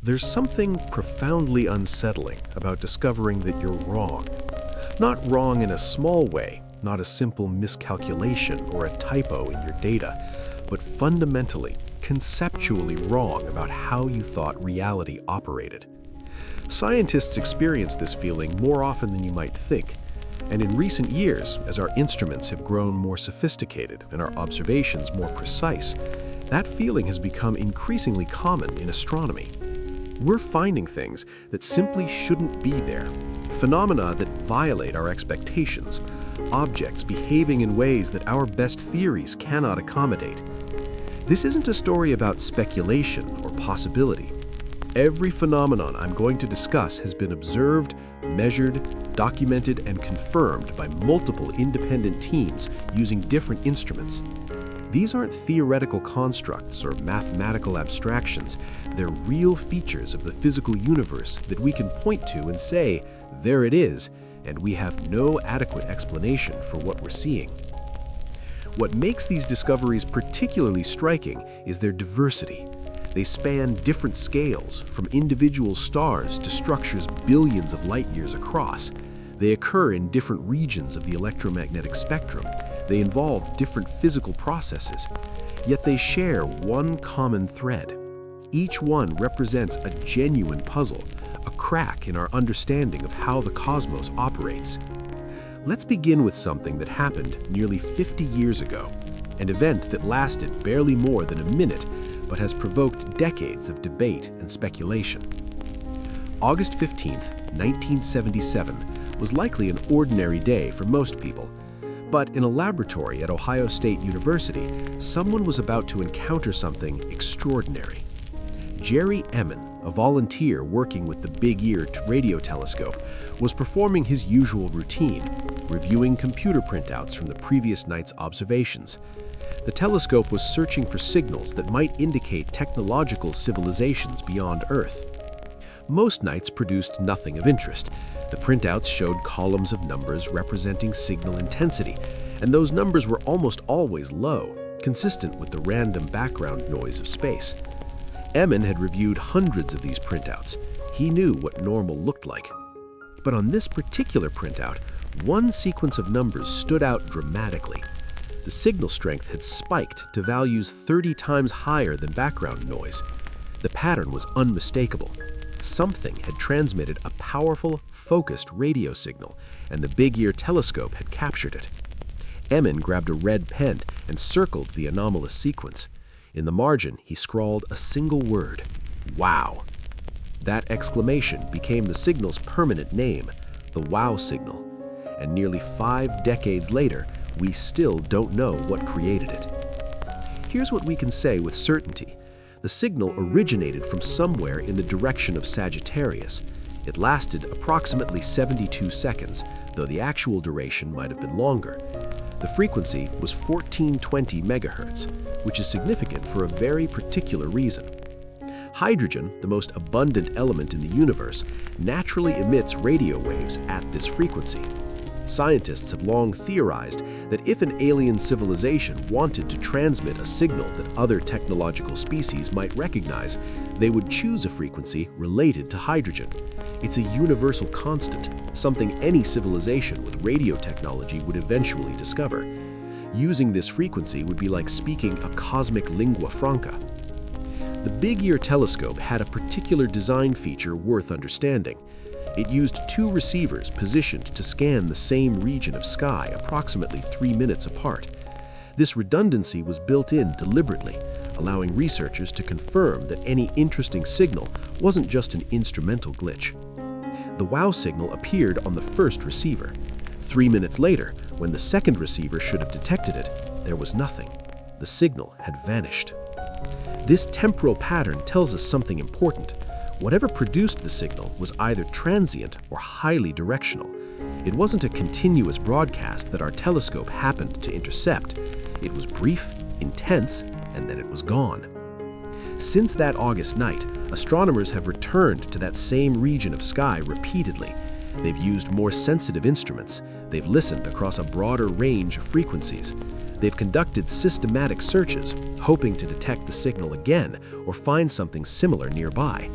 There's something profoundly unsettling about discovering that you're wrong. Not wrong in a small way, not a simple miscalculation or a typo in your data, but fundamentally, conceptually wrong about how you thought reality operated. Scientists experience this feeling more often than you might think, and in recent years, as our instruments have grown more sophisticated and our observations more precise, that feeling has become increasingly common in astronomy. We're finding things that simply shouldn't be there, phenomena that violate our expectations, objects behaving in ways that our best theories cannot accommodate. This isn't a story about speculation or possibility. Every phenomenon I'm going to discuss has been observed, measured, documented, and confirmed by multiple independent teams using different instruments. These aren't theoretical constructs or mathematical abstractions. They're real features of the physical universe that we can point to and say, there it is, and we have no adequate explanation for what we're seeing. What makes these discoveries particularly striking is their diversity. They span different scales, from individual stars to structures billions of light years across. They occur in different regions of the electromagnetic spectrum. They involve different physical processes, yet they share one common thread. Each one represents a genuine puzzle, a crack in our understanding of how the cosmos operates. Let's begin with something that happened nearly 50 years ago, an event that lasted barely more than a minute, but has provoked decades of debate and speculation. August 15, 1977, was likely an ordinary day for most people. But in a laboratory at Ohio State University, someone was about to encounter something extraordinary. Jerry Emmon, a volunteer working with the Big Ear radio telescope, was performing his usual routine, reviewing computer printouts from the previous night's observations. The telescope was searching for signals that might indicate technological civilizations beyond Earth. Most nights produced nothing of interest. The printouts showed columns of numbers representing signal intensity, and those numbers were almost always low, consistent with the random background noise of space. Emmon had reviewed hundreds of these printouts. He knew what normal looked like. But on this particular printout, one sequence of numbers stood out dramatically. The signal strength had spiked to values 30 times higher than background noise. The pattern was unmistakable. Something had transmitted a powerful, focused radio signal, and the Big Ear telescope had captured it. Emmon grabbed a red pen and circled the anomalous sequence. In the margin, he scrawled a single word: "Wow." That exclamation became the signal's permanent name, the WOW signal. And nearly 5 decades later, we still don't know what created it. Here's what we can say with certainty. The signal originated from somewhere in the direction of Sagittarius. It lasted approximately 72 seconds, though the actual duration might have been longer. The frequency was 1420 megahertz, which is significant for a very particular reason. Hydrogen, the most abundant element in the universe, naturally emits radio waves at this frequency. Scientists have long theorized that if an alien civilization wanted to transmit a signal that other technological species might recognize, they would choose a frequency related to hydrogen. It's a universal constant, something any civilization with radio technology would eventually discover. Using this frequency would be like speaking a cosmic lingua franca. The Big Ear telescope had a particular design feature worth understanding. It used 2 receivers positioned to scan the same region of sky approximately 3 minutes apart. This redundancy was built in deliberately, allowing researchers to confirm that any interesting signal wasn't just an instrumental glitch. The WOW signal appeared on the first receiver. 3 minutes later, when the second receiver should have detected it, there was nothing. The signal had vanished. This temporal pattern tells us something important. Whatever produced the signal was either transient or highly directional. It wasn't a continuous broadcast that our telescope happened to intercept. It was brief, intense, and then it was gone. Since that August night, astronomers have returned to that same region of sky repeatedly. They've used more sensitive instruments. They've listened across a broader range of frequencies. They've conducted systematic searches, hoping to detect the signal again or find something similar nearby.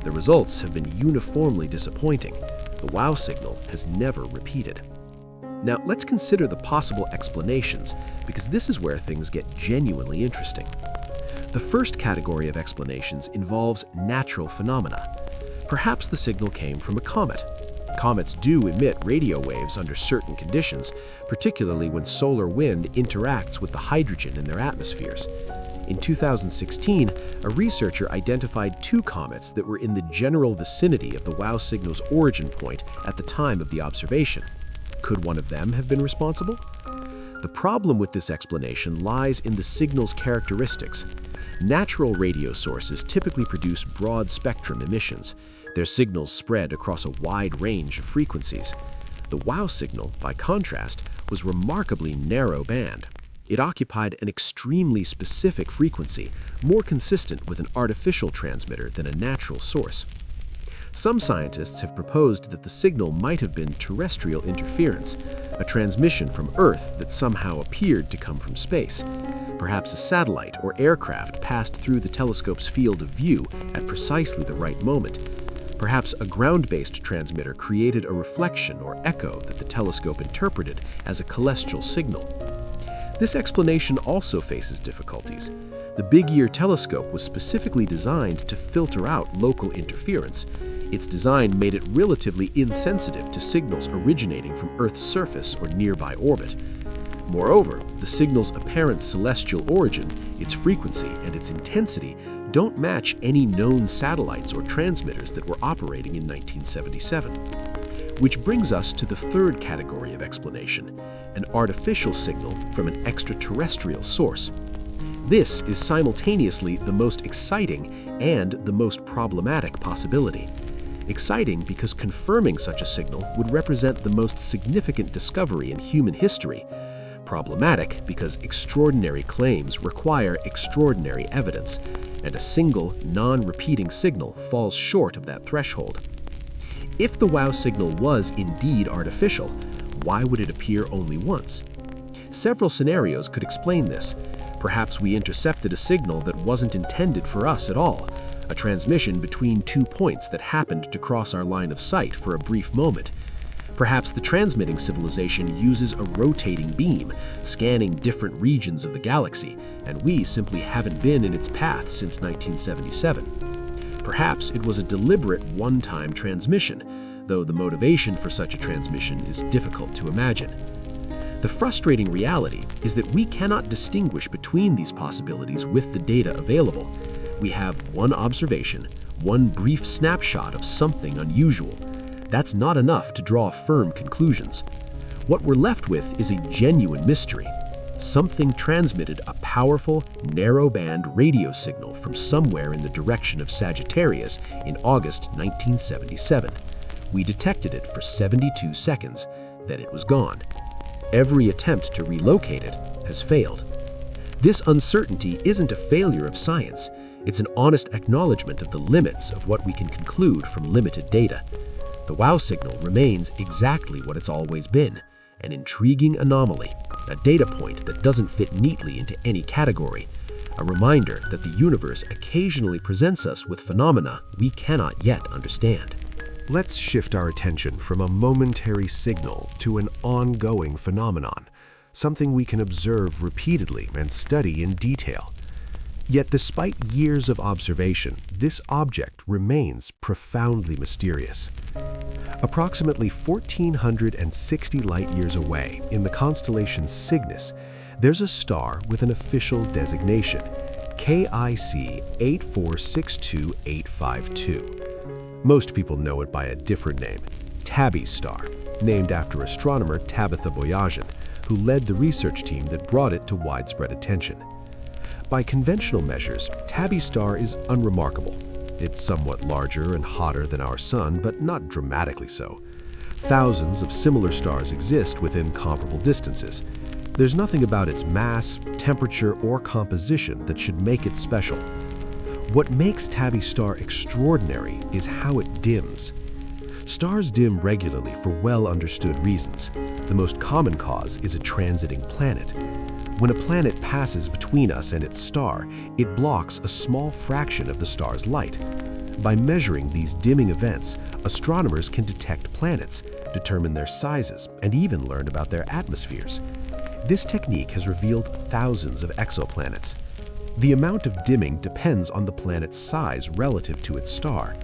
The results have been uniformly disappointing. The WOW signal has never repeated. Now, let's consider the possible explanations, because this is where things get genuinely interesting. The first category of explanations involves natural phenomena. Perhaps the signal came from a comet. Comets do emit radio waves under certain conditions, particularly when solar wind interacts with the hydrogen in their atmospheres. In 2016, a researcher identified 2 comets that were in the general vicinity of the WOW signal's origin point at the time of the observation. Could one of them have been responsible? The problem with this explanation lies in the signal's characteristics. Natural radio sources typically produce broad-spectrum emissions. Their signals spread across a wide range of frequencies. The WOW signal, by contrast, was remarkably narrow band. It occupied an extremely specific frequency, more consistent with an artificial transmitter than a natural source. Some scientists have proposed that the signal might have been terrestrial interference, a transmission from Earth that somehow appeared to come from space. Perhaps a satellite or aircraft passed through the telescope's field of view at precisely the right moment. Perhaps a ground-based transmitter created a reflection or echo that the telescope interpreted as a celestial signal. This explanation also faces difficulties. The Big Ear telescope was specifically designed to filter out local interference. Its design made it relatively insensitive to signals originating from Earth's surface or nearby orbit. Moreover, the signal's apparent celestial origin, its frequency, and its intensity don't match any known satellites or transmitters that were operating in 1977. Which brings us to the third category of explanation, an artificial signal from an extraterrestrial source. This is simultaneously the most exciting and the most problematic possibility. Exciting because confirming such a signal would represent the most significant discovery in human history. Problematic because extraordinary claims require extraordinary evidence, and a single, non-repeating signal falls short of that threshold. If the WOW signal was indeed artificial, why would it appear only once? Several scenarios could explain this. Perhaps we intercepted a signal that wasn't intended for us at all, a transmission between 2 points that happened to cross our line of sight for a brief moment. Perhaps the transmitting civilization uses a rotating beam, scanning different regions of the galaxy, and we simply haven't been in its path since 1977. Perhaps it was a deliberate one-time transmission, though the motivation for such a transmission is difficult to imagine. The frustrating reality is that we cannot distinguish between these possibilities with the data available. We have one observation, one brief snapshot of something unusual. That's not enough to draw firm conclusions. What we're left with is a genuine mystery. Something transmitted a powerful, narrow-band radio signal from somewhere in the direction of Sagittarius in August 1977. We detected it for 72 seconds, then it was gone. Every attempt to relocate it has failed. This uncertainty isn't a failure of science. It's an honest acknowledgement of the limits of what we can conclude from limited data. The WOW signal remains exactly what it's always been, an intriguing anomaly, a data point that doesn't fit neatly into any category, a reminder that the universe occasionally presents us with phenomena we cannot yet understand. Let's shift our attention from a momentary signal to an ongoing phenomenon, something we can observe repeatedly and study in detail. Yet despite years of observation, this object remains profoundly mysterious. Approximately 1,460 light-years away, in the constellation Cygnus, there's a star with an official designation, KIC 8462852. Most people know it by a different name, Tabby's star, named after astronomer Tabitha Boyajian, who led the research team that brought it to widespread attention. By conventional measures, Tabby's star is unremarkable. It's somewhat larger and hotter than our Sun, but not dramatically so. Thousands of similar stars exist within comparable distances. There's nothing about its mass, temperature, or composition that should make it special. What makes Tabby's star extraordinary is how it dims. Stars dim regularly for well-understood reasons. The most common cause is a transiting planet. When a planet passes between us and its star, it blocks a small fraction of the star's light. By measuring these dimming events, astronomers can detect planets, determine their sizes, and even learn about their atmospheres. This technique has revealed thousands of exoplanets. The amount of dimming depends on the planet's size relative to its star.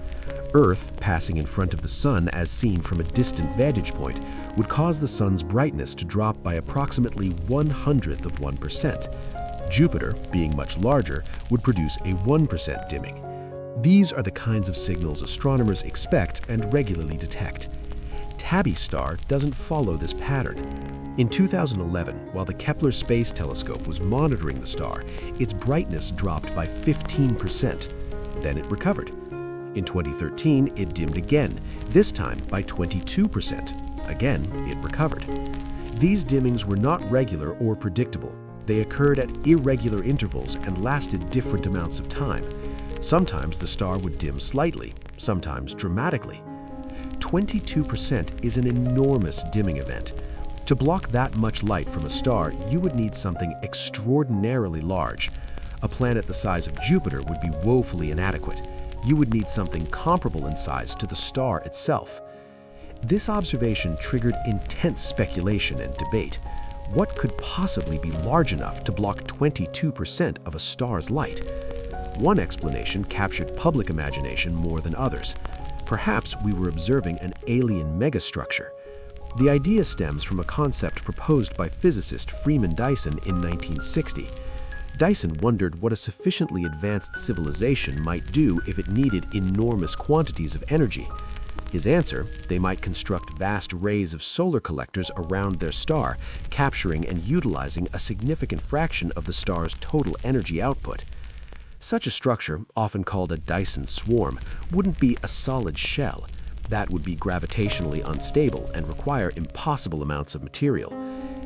Earth, passing in front of the Sun as seen from a distant vantage point, would cause the Sun's brightness to drop by approximately 1/100th of 1%. Jupiter, being much larger, would produce a 1% dimming. These are the kinds of signals astronomers expect and regularly detect. Tabby star doesn't follow this pattern. In 2011, while the Kepler Space Telescope was monitoring the star, its brightness dropped by 15%. Then it recovered. In 2013, it dimmed again, this time by 22%. Again, it recovered. These dimmings were not regular or predictable. They occurred at irregular intervals and lasted different amounts of time. Sometimes the star would dim slightly, sometimes dramatically. 22% is an enormous dimming event. To block that much light from a star, you would need something extraordinarily large. A planet the size of Jupiter would be woefully inadequate. You would need something comparable in size to the star itself. This observation triggered intense speculation and debate. What could possibly be large enough to block 22% of a star's light? One explanation captured public imagination more than others. Perhaps we were observing an alien megastructure. The idea stems from a concept proposed by physicist Freeman Dyson in 1960. Dyson wondered what a sufficiently advanced civilization might do if it needed enormous quantities of energy. His answer: they might construct vast arrays of solar collectors around their star, capturing and utilizing a significant fraction of the star's total energy output. Such a structure, often called a Dyson swarm, wouldn't be a solid shell. That would be gravitationally unstable and require impossible amounts of material.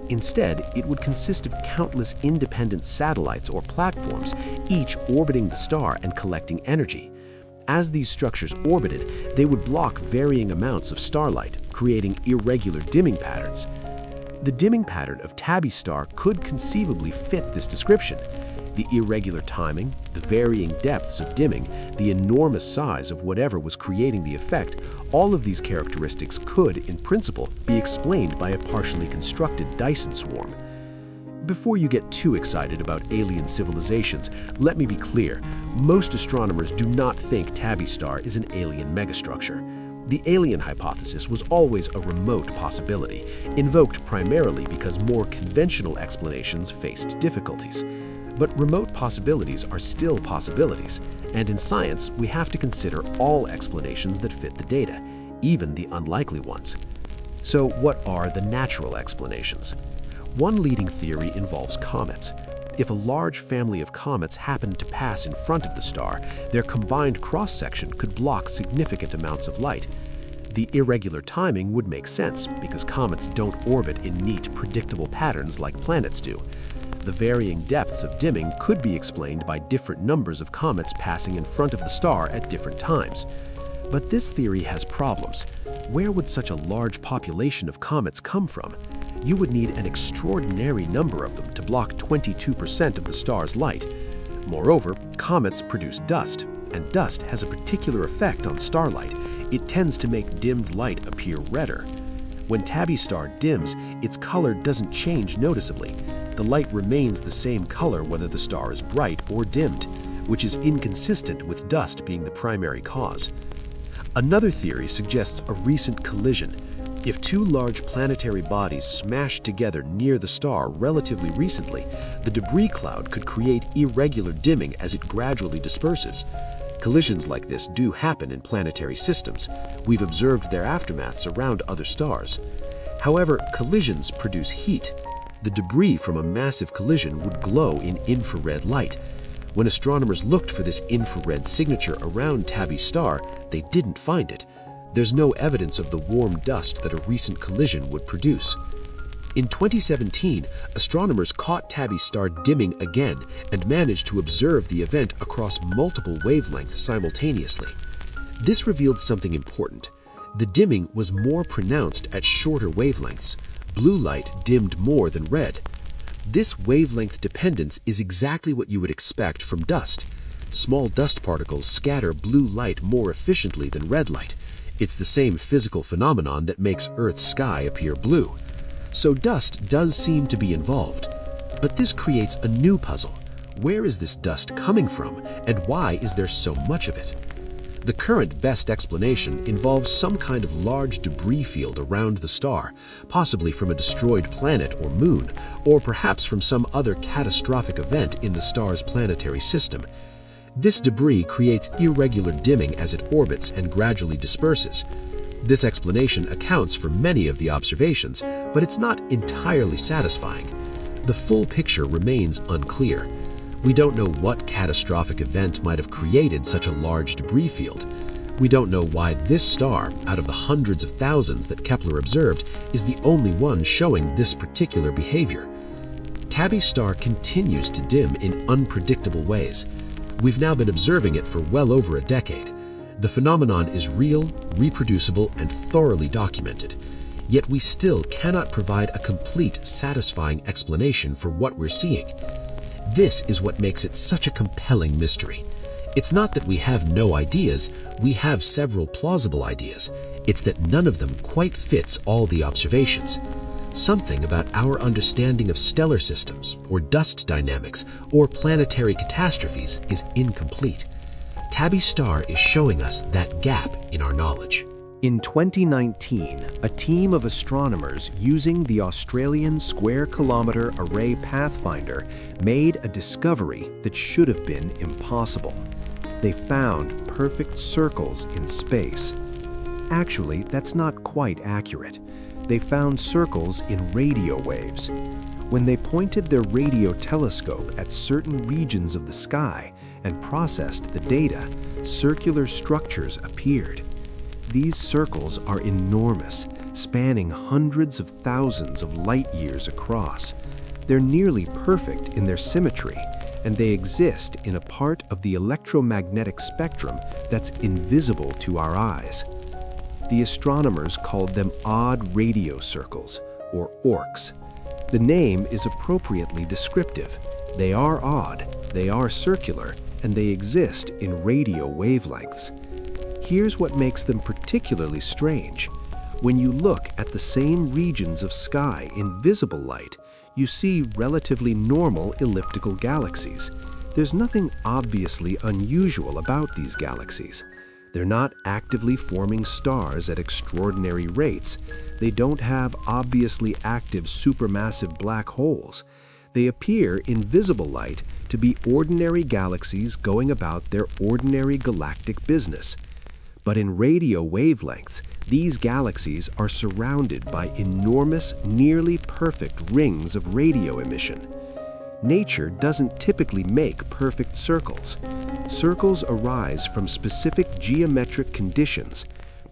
Instead, it would consist of countless independent satellites or platforms, each orbiting the star and collecting energy. As these structures orbited, they would block varying amounts of starlight, creating irregular dimming patterns. The dimming pattern of Tabby star could conceivably fit this description. The irregular timing, the varying depths of dimming, the enormous size of whatever was creating the effect, all of these characteristics could, in principle, be explained by a partially constructed Dyson swarm. Before you get too excited about alien civilizations, let me be clear. Most astronomers do not think Tabby star is an alien megastructure. The alien hypothesis was always a remote possibility, invoked primarily because more conventional explanations faced difficulties. But remote possibilities are still possibilities, and in science, we have to consider all explanations that fit the data, even the unlikely ones. So what are the natural explanations? One leading theory involves comets. If a large family of comets happened to pass in front of the star, their combined cross-section could block significant amounts of light. The irregular timing would make sense because comets don't orbit in neat, predictable patterns like planets do. The varying depths of dimming could be explained by different numbers of comets passing in front of the star at different times. But this theory has problems. Where would such a large population of comets come from? You would need an extraordinary number of them to block 22% of the star's light. Moreover, comets produce dust, and dust has a particular effect on starlight. It tends to make dimmed light appear redder. When Tabby star dims, its color doesn't change noticeably. The light remains the same color whether the star is bright or dimmed, which is inconsistent with dust being the primary cause. Another theory suggests a recent collision. If two large planetary bodies smashed together near the star relatively recently, the debris cloud could create irregular dimming as it gradually disperses. Collisions like this do happen in planetary systems. We've observed their aftermaths around other stars. However, collisions produce heat. The debris from a massive collision would glow in infrared light. When astronomers looked for this infrared signature around Tabby star, they didn't find it. There's no evidence of the warm dust that a recent collision would produce. In 2017, astronomers caught Tabby star dimming again and managed to observe the event across multiple wavelengths simultaneously. This revealed something important. The dimming was more pronounced at shorter wavelengths. Blue light dimmed more than red. This wavelength dependence is exactly what you would expect from dust. Small dust particles scatter blue light more efficiently than red light. It's the same physical phenomenon that makes Earth's sky appear blue. So dust does seem to be involved. But this creates a new puzzle. Where is this dust coming from, and why is there so much of it? The current best explanation involves some kind of large debris field around the star, possibly from a destroyed planet or moon, or perhaps from some other catastrophic event in the star's planetary system. This debris creates irregular dimming as it orbits and gradually disperses. This explanation accounts for many of the observations, but it's not entirely satisfying. The full picture remains unclear. We don't know what catastrophic event might have created such a large debris field. We don't know why this star, out of the hundreds of thousands that Kepler observed, is the only one showing this particular behavior. Tabby's star continues to dim in unpredictable ways. We've now been observing it for well over a decade. The phenomenon is real, reproducible, and thoroughly documented. Yet we still cannot provide a complete, satisfying explanation for what we're seeing. This is what makes it such a compelling mystery. It's not that we have no ideas, we have several plausible ideas. It's that none of them quite fits all the observations. Something about our understanding of stellar systems, or dust dynamics, or planetary catastrophes is incomplete. Tabby's star is showing us that gap in our knowledge. In 2019, a team of astronomers using the Australian Square Kilometre Array Pathfinder made a discovery that should have been impossible. They found perfect circles in space. Actually, that's not quite accurate. They found circles in radio waves. When they pointed their radio telescope at certain regions of the sky and processed the data, circular structures appeared. These circles are enormous, spanning hundreds of thousands of light years across. They're nearly perfect in their symmetry, and they exist in a part of the electromagnetic spectrum that's invisible to our eyes. The astronomers called them odd radio circles, or ORCs. The name is appropriately descriptive. They are odd, they are circular, and they exist in radio wavelengths. Here's what makes them particularly strange. When you look at the same regions of sky in visible light, you see relatively normal elliptical galaxies. There's nothing obviously unusual about these galaxies. They're not actively forming stars at extraordinary rates. They don't have obviously active supermassive black holes. They appear in visible light to be ordinary galaxies going about their ordinary galactic business. But in radio wavelengths, these galaxies are surrounded by enormous, nearly perfect rings of radio emission. Nature doesn't typically make perfect circles. Circles arise from specific geometric conditions,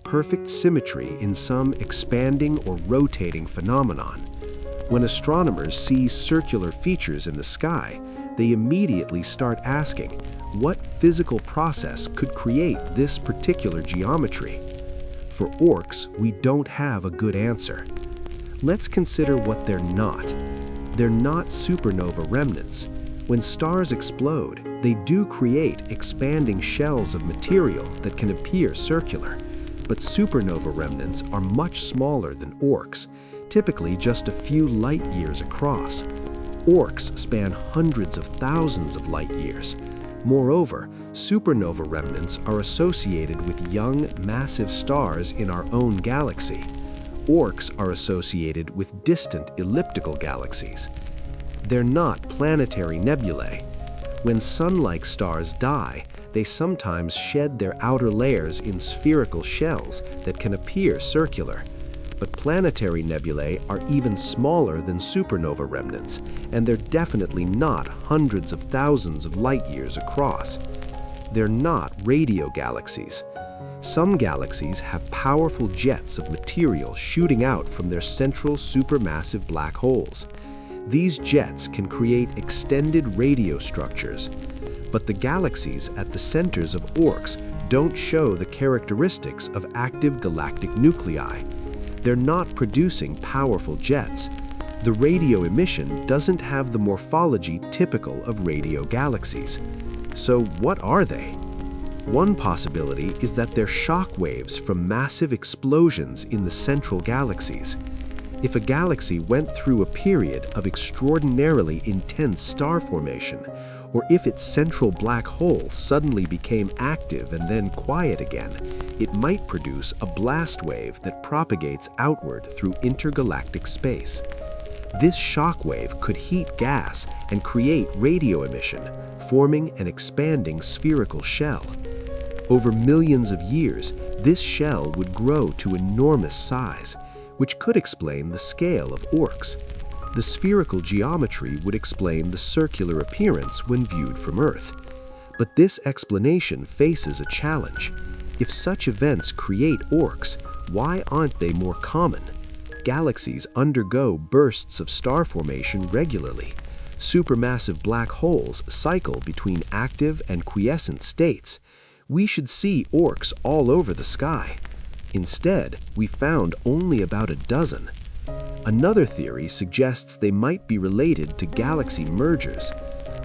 perfect symmetry in some expanding or rotating phenomenon. When astronomers see circular features in the sky, they immediately start asking, what physical process could create this particular geometry? For ORCs, we don't have a good answer. Let's consider what they're not. They're not supernova remnants. When stars explode, they do create expanding shells of material that can appear circular. But supernova remnants are much smaller than ORCs, typically just a few light years across. ORCs span hundreds of thousands of light years. Moreover, supernova remnants are associated with young, massive stars in our own galaxy. ORCs are associated with distant elliptical galaxies. They're not planetary nebulae. When sun-like stars die, they sometimes shed their outer layers in spherical shells that can appear circular. But planetary nebulae are even smaller than supernova remnants, and they're definitely not hundreds of thousands of light years across. They're not radio galaxies. Some galaxies have powerful jets of material shooting out from their central supermassive black holes. These jets can create extended radio structures, but the galaxies at the centers of ORCs don't show the characteristics of active galactic nuclei. They're not producing powerful jets. The radio emission doesn't have the morphology typical of radio galaxies. So what are they? One possibility is that they're shock waves from massive explosions in the central galaxies. If a galaxy went through a period of extraordinarily intense star formation, or if its central black hole suddenly became active and then quiet again, it might produce a blast wave that propagates outward through intergalactic space. This shock wave could heat gas and create radio emission, forming an expanding spherical shell. Over millions of years, this shell would grow to enormous size, which could explain the scale of orcs. The spherical geometry would explain the circular appearance when viewed from Earth. But this explanation faces a challenge. If such events create orcs, why aren't they more common? Galaxies undergo bursts of star formation regularly. Supermassive black holes cycle between active and quiescent states. We should see orcs all over the sky. Instead, we found only about a dozen. Another theory suggests they might be related to galaxy mergers.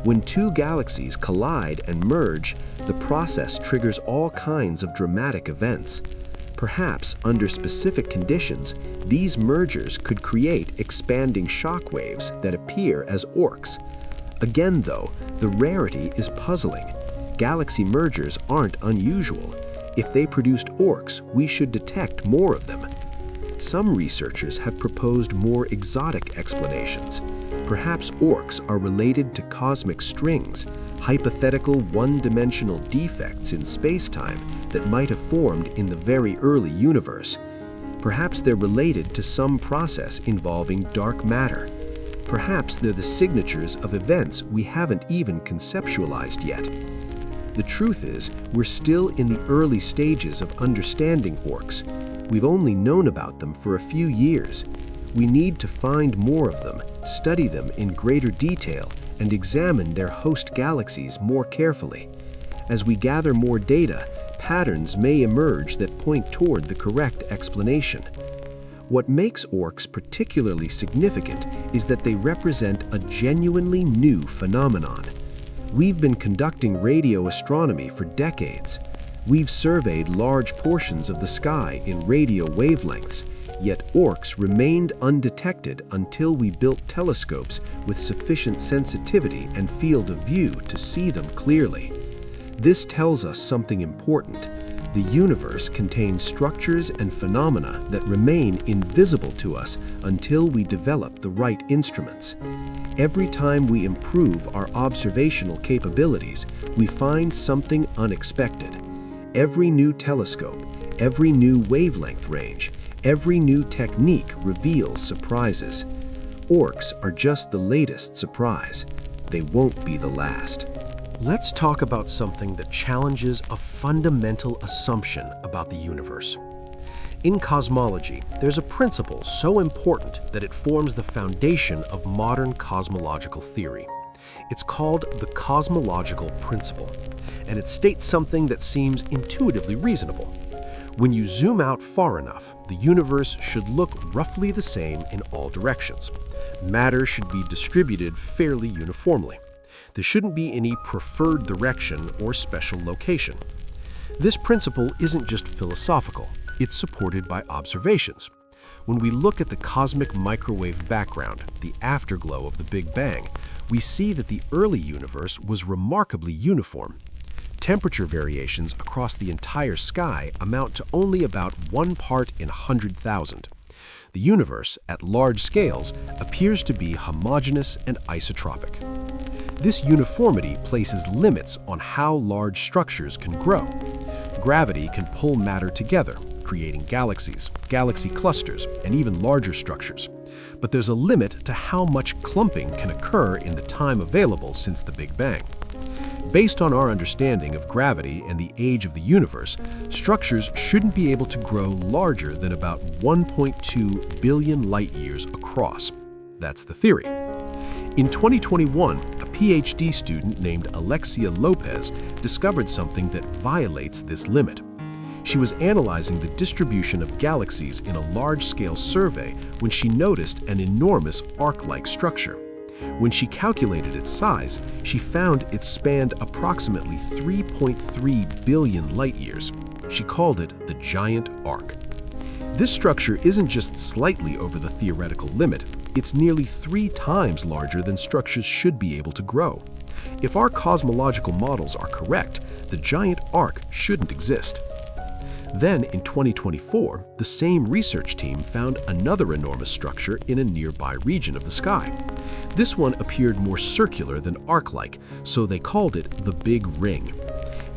When two galaxies collide and merge, the process triggers all kinds of dramatic events. Perhaps, under specific conditions, these mergers could create expanding shock waves that appear as orcs. Again, though, the rarity is puzzling. Galaxy mergers aren't unusual. If they produced orcs, we should detect more of them. Some researchers have proposed more exotic explanations. Perhaps orcs are related to cosmic strings, hypothetical one-dimensional defects in space-time that might have formed in the very early universe. Perhaps they're related to some process involving dark matter. Perhaps they're the signatures of events we haven't even conceptualized yet. The truth is, we're still in the early stages of understanding orcs. We've only known about them for a few years. We need to find more of them, study them in greater detail, and examine their host galaxies more carefully. As we gather more data, patterns may emerge that point toward the correct explanation. What makes orcs particularly significant is that they represent a genuinely new phenomenon. We've been conducting radio astronomy for decades. We've surveyed large portions of the sky in radio wavelengths, yet orcs remained undetected until we built telescopes with sufficient sensitivity and field of view to see them clearly. This tells us something important. The universe contains structures and phenomena that remain invisible to us until we develop the right instruments. Every time we improve our observational capabilities, we find something unexpected. Every new telescope, every new wavelength range, every new technique reveals surprises. Orcs are just the latest surprise. They won't be the last. Let's talk about something that challenges a fundamental assumption about the universe. In cosmology, there's a principle so important that it forms the foundation of modern cosmological theory. It's called the cosmological principle, and it states something that seems intuitively reasonable. When you zoom out far enough, the universe should look roughly the same in all directions. Matter should be distributed fairly uniformly. There shouldn't be any preferred direction or special location. This principle isn't just philosophical, it's supported by observations. When we look at the cosmic microwave background, the afterglow of the Big Bang, we see that the early universe was remarkably uniform. Temperature variations across the entire sky amount to only about 1 part in 100,000. The universe, at large scales, appears to be homogeneous and isotropic. This uniformity places limits on how large structures can grow. Gravity can pull matter together, creating galaxies, galaxy clusters, and even larger structures. But there's a limit to how much clumping can occur in the time available since the Big Bang. Based on our understanding of gravity and the age of the universe, structures shouldn't be able to grow larger than about 1.2 billion light-years across. That's the theory. In 2021, a PhD student named Alexia Lopez discovered something that violates this limit. She was analyzing the distribution of galaxies in a large-scale survey when she noticed an enormous arc-like structure. When she calculated its size, she found it spanned approximately 3.3 billion light-years. She called it the Giant Arc. This structure isn't just slightly over the theoretical limit, it's nearly 3 times larger than structures should be able to grow. If our cosmological models are correct, the Giant Arc shouldn't exist. Then, in 2024, the same research team found another enormous structure in a nearby region of the sky. This one appeared more circular than arc-like, so they called it the Big Ring.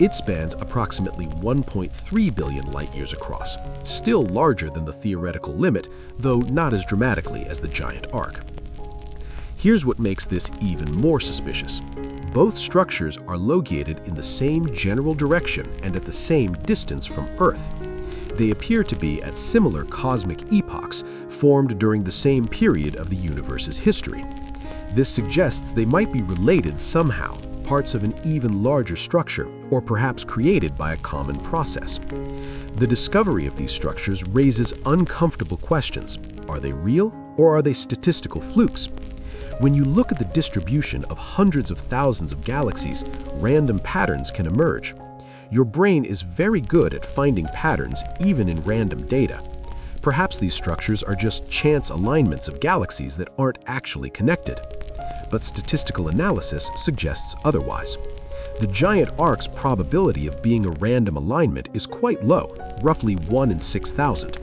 It spans approximately 1.3 billion light-years across, still larger than the theoretical limit, though not as dramatically as the Giant Arc. Here's what makes this even more suspicious. Both structures are located in the same general direction and at the same distance from Earth. They appear to be at similar cosmic epochs, formed during the same period of the universe's history. This suggests they might be related somehow, parts of an even larger structure, or perhaps created by a common process. The discovery of these structures raises uncomfortable questions. Are they real, or are they statistical flukes? When you look at the distribution of hundreds of thousands of galaxies, random patterns can emerge. Your brain is very good at finding patterns even in random data. Perhaps these structures are just chance alignments of galaxies that aren't actually connected. But statistical analysis suggests otherwise. The Giant Arc's probability of being a random alignment is quite low, roughly 1 in 6,000.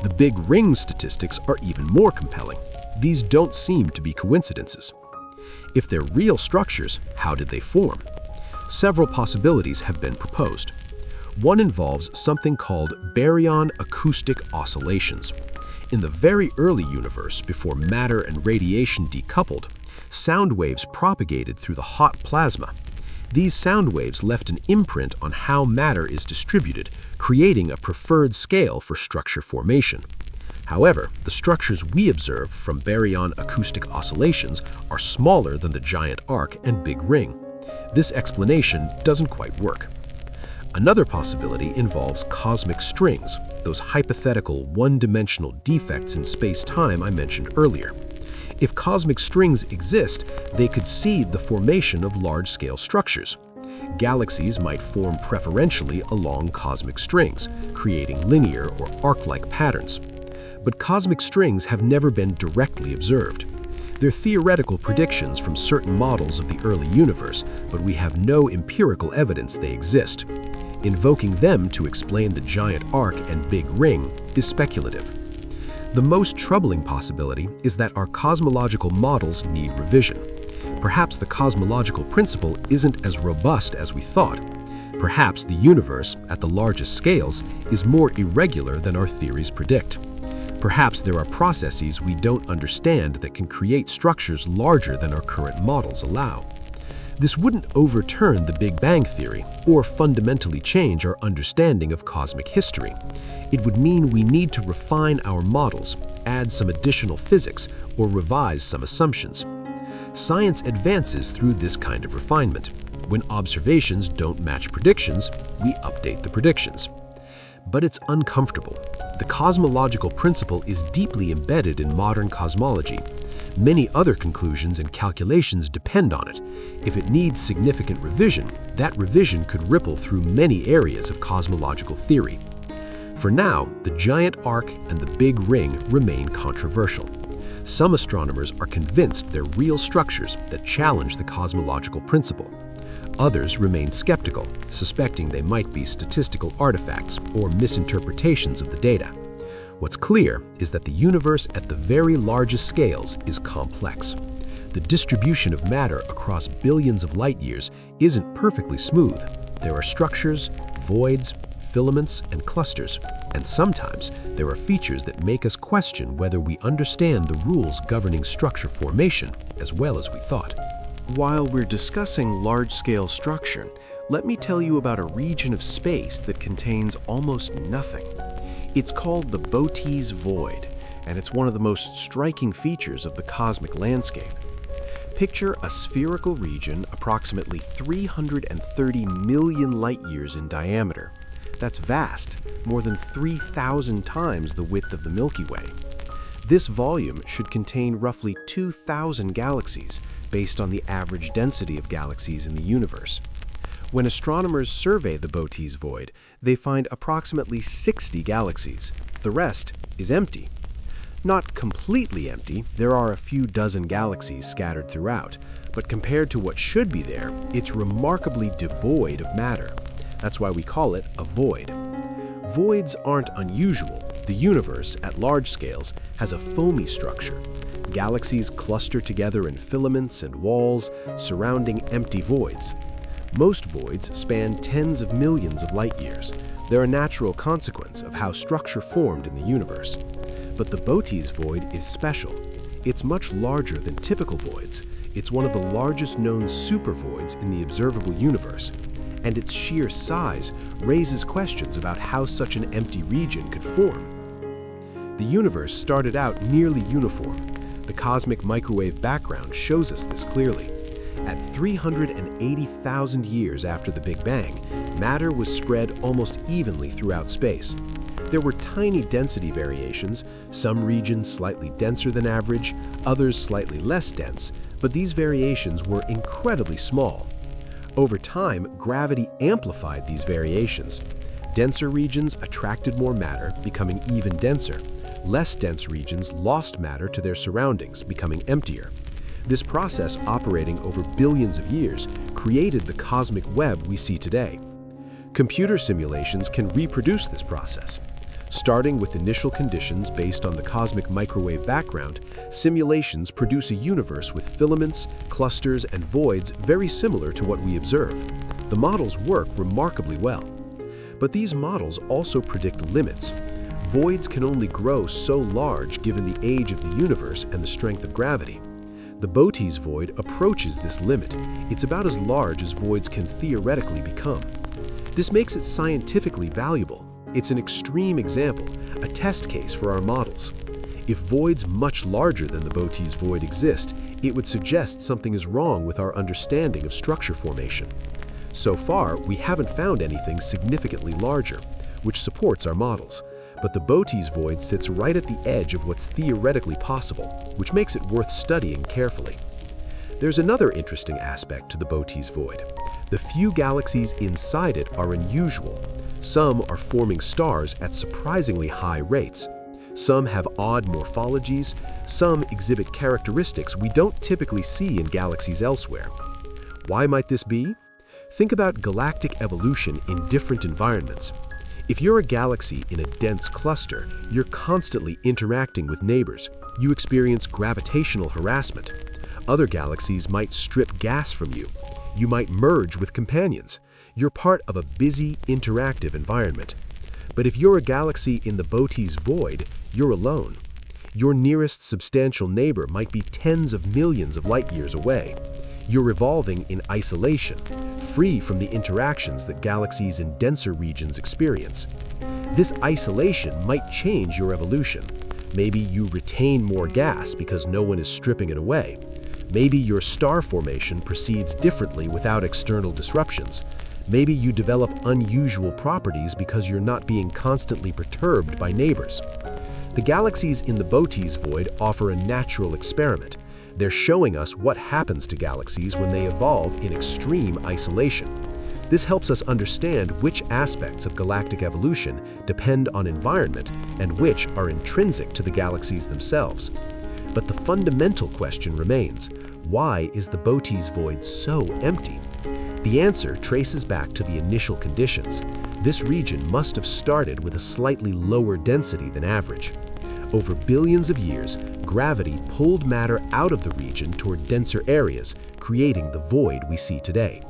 The Big Ring statistics are even more compelling. These don't seem to be coincidences. If they're real structures, how did they form? Several possibilities have been proposed. One involves something called baryon acoustic oscillations. In the very early universe, before matter and radiation decoupled, sound waves propagated through the hot plasma. These sound waves left an imprint on how matter is distributed, creating a preferred scale for structure formation. However, the structures we observe from baryon acoustic oscillations are smaller than the Giant Arc and Big Ring. This explanation doesn't quite work. Another possibility involves cosmic strings, those hypothetical one-dimensional defects in space-time I mentioned earlier. If cosmic strings exist, they could seed the formation of large-scale structures. Galaxies might form preferentially along cosmic strings, creating linear or arc-like patterns. But cosmic strings have never been directly observed. They're theoretical predictions from certain models of the early universe, but we have no empirical evidence they exist. Invoking them to explain the Giant Arc and Big Ring is speculative. The most troubling possibility is that our cosmological models need revision. Perhaps the cosmological principle isn't as robust as we thought. Perhaps the universe, at the largest scales, is more irregular than our theories predict. Perhaps there are processes we don't understand that can create structures larger than our current models allow. This wouldn't overturn the Big Bang Theory or fundamentally change our understanding of cosmic history. It would mean we need to refine our models, add some additional physics, or revise some assumptions. Science advances through this kind of refinement. When observations don't match predictions, we update the predictions. But it's uncomfortable. The cosmological principle is deeply embedded in modern cosmology. Many other conclusions and calculations depend on it. If it needs significant revision, that revision could ripple through many areas of cosmological theory. For now, the Giant Arc and the Big Ring remain controversial. Some astronomers are convinced they're real structures that challenge the cosmological principle. Others remain skeptical, suspecting they might be statistical artifacts or misinterpretations of the data. What's clear is that the universe at the very largest scales is complex. The distribution of matter across billions of light-years isn't perfectly smooth. There are structures, voids, filaments, and clusters, and sometimes there are features that make us question whether we understand the rules governing structure formation as well as we thought. While we're discussing large-scale structure, let me tell you about a region of space that contains almost nothing. It's called the Botez Void, and it's one of the most striking features of the cosmic landscape. Picture a spherical region approximately 330 million light-years in diameter. That's vast, more than 3,000 times the width of the Milky Way. This volume should contain roughly 2,000 galaxies based on the average density of galaxies in the universe. When astronomers survey the Botez void, they find approximately 60 galaxies. The rest is empty. Not completely empty, there are a few dozen galaxies scattered throughout, but compared to what should be there, it's remarkably devoid of matter. That's why we call it a void. Voids aren't unusual. The universe, at large scales, has a foamy structure. Galaxies cluster together in filaments and walls, surrounding empty voids. Most voids span tens of millions of light years. They're a natural consequence of how structure formed in the universe. But the Botez void is special. It's much larger than typical voids. It's one of the largest known supervoids in the observable universe. And its sheer size raises questions about how such an empty region could form. The universe started out nearly uniform. The cosmic microwave background shows us this clearly. At 380,000 years after the Big Bang, matter was spread almost evenly throughout space. There were tiny density variations, some regions slightly denser than average, others slightly less dense, but these variations were incredibly small. Over time, gravity amplified these variations. Denser regions attracted more matter, becoming even denser. Less dense regions lost matter to their surroundings, becoming emptier. This process, operating over billions of years, created the cosmic web we see today. Computer simulations can reproduce this process. Starting with initial conditions based on the cosmic microwave background, simulations produce a universe with filaments, clusters, and voids very similar to what we observe. The models work remarkably well. But these models also predict limits. Voids can only grow so large given the age of the universe and the strength of gravity. The Botez void approaches this limit. It's about as large as voids can theoretically become. This makes it scientifically valuable. It's an extreme example, a test case for our models. If voids much larger than the Botez void exist, it would suggest something is wrong with our understanding of structure formation. So far, we haven't found anything significantly larger, which supports our models. But the Botez void sits right at the edge of what's theoretically possible, which makes it worth studying carefully. There's another interesting aspect to the Botez void. The few galaxies inside it are unusual. Some are forming stars at surprisingly high rates. Some have odd morphologies. Some exhibit characteristics we don't typically see in galaxies elsewhere. Why might this be? Think about galactic evolution in different environments. If you're a galaxy in a dense cluster, you're constantly interacting with neighbors. You experience gravitational harassment. Other galaxies might strip gas from you. You might merge with companions. You're part of a busy, interactive environment. But if you're a galaxy in the Botez void, you're alone. Your nearest substantial neighbor might be tens of millions of light years away. You're evolving in isolation, free from the interactions that galaxies in denser regions experience. This isolation might change your evolution. Maybe you retain more gas because no one is stripping it away. Maybe your star formation proceeds differently without external disruptions. Maybe you develop unusual properties because you're not being constantly perturbed by neighbors. The galaxies in the Botez void offer a natural experiment. They're showing us what happens to galaxies when they evolve in extreme isolation. This helps us understand which aspects of galactic evolution depend on environment and which are intrinsic to the galaxies themselves. But the fundamental question remains, why is the Botez void so empty? The answer traces back to the initial conditions. This region must have started with a slightly lower density than average. Over billions of years, gravity pulled matter out of the region toward denser areas, creating the void we see today.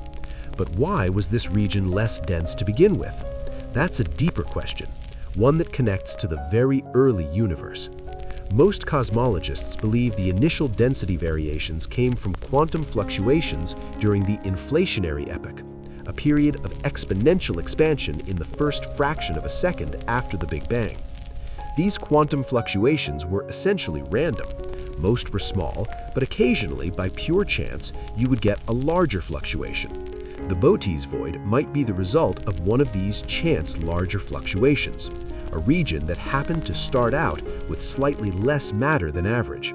But why was this region less dense to begin with? That's a deeper question, one that connects to the very early universe. Most cosmologists believe the initial density variations came from quantum fluctuations during the inflationary epoch, a period of exponential expansion in the first fraction of a second after the Big Bang. These quantum fluctuations were essentially random. Most were small, but occasionally, by pure chance, you would get a larger fluctuation. The Botez void might be the result of one of these chance larger fluctuations. a region that happened to start out with slightly less matter than average.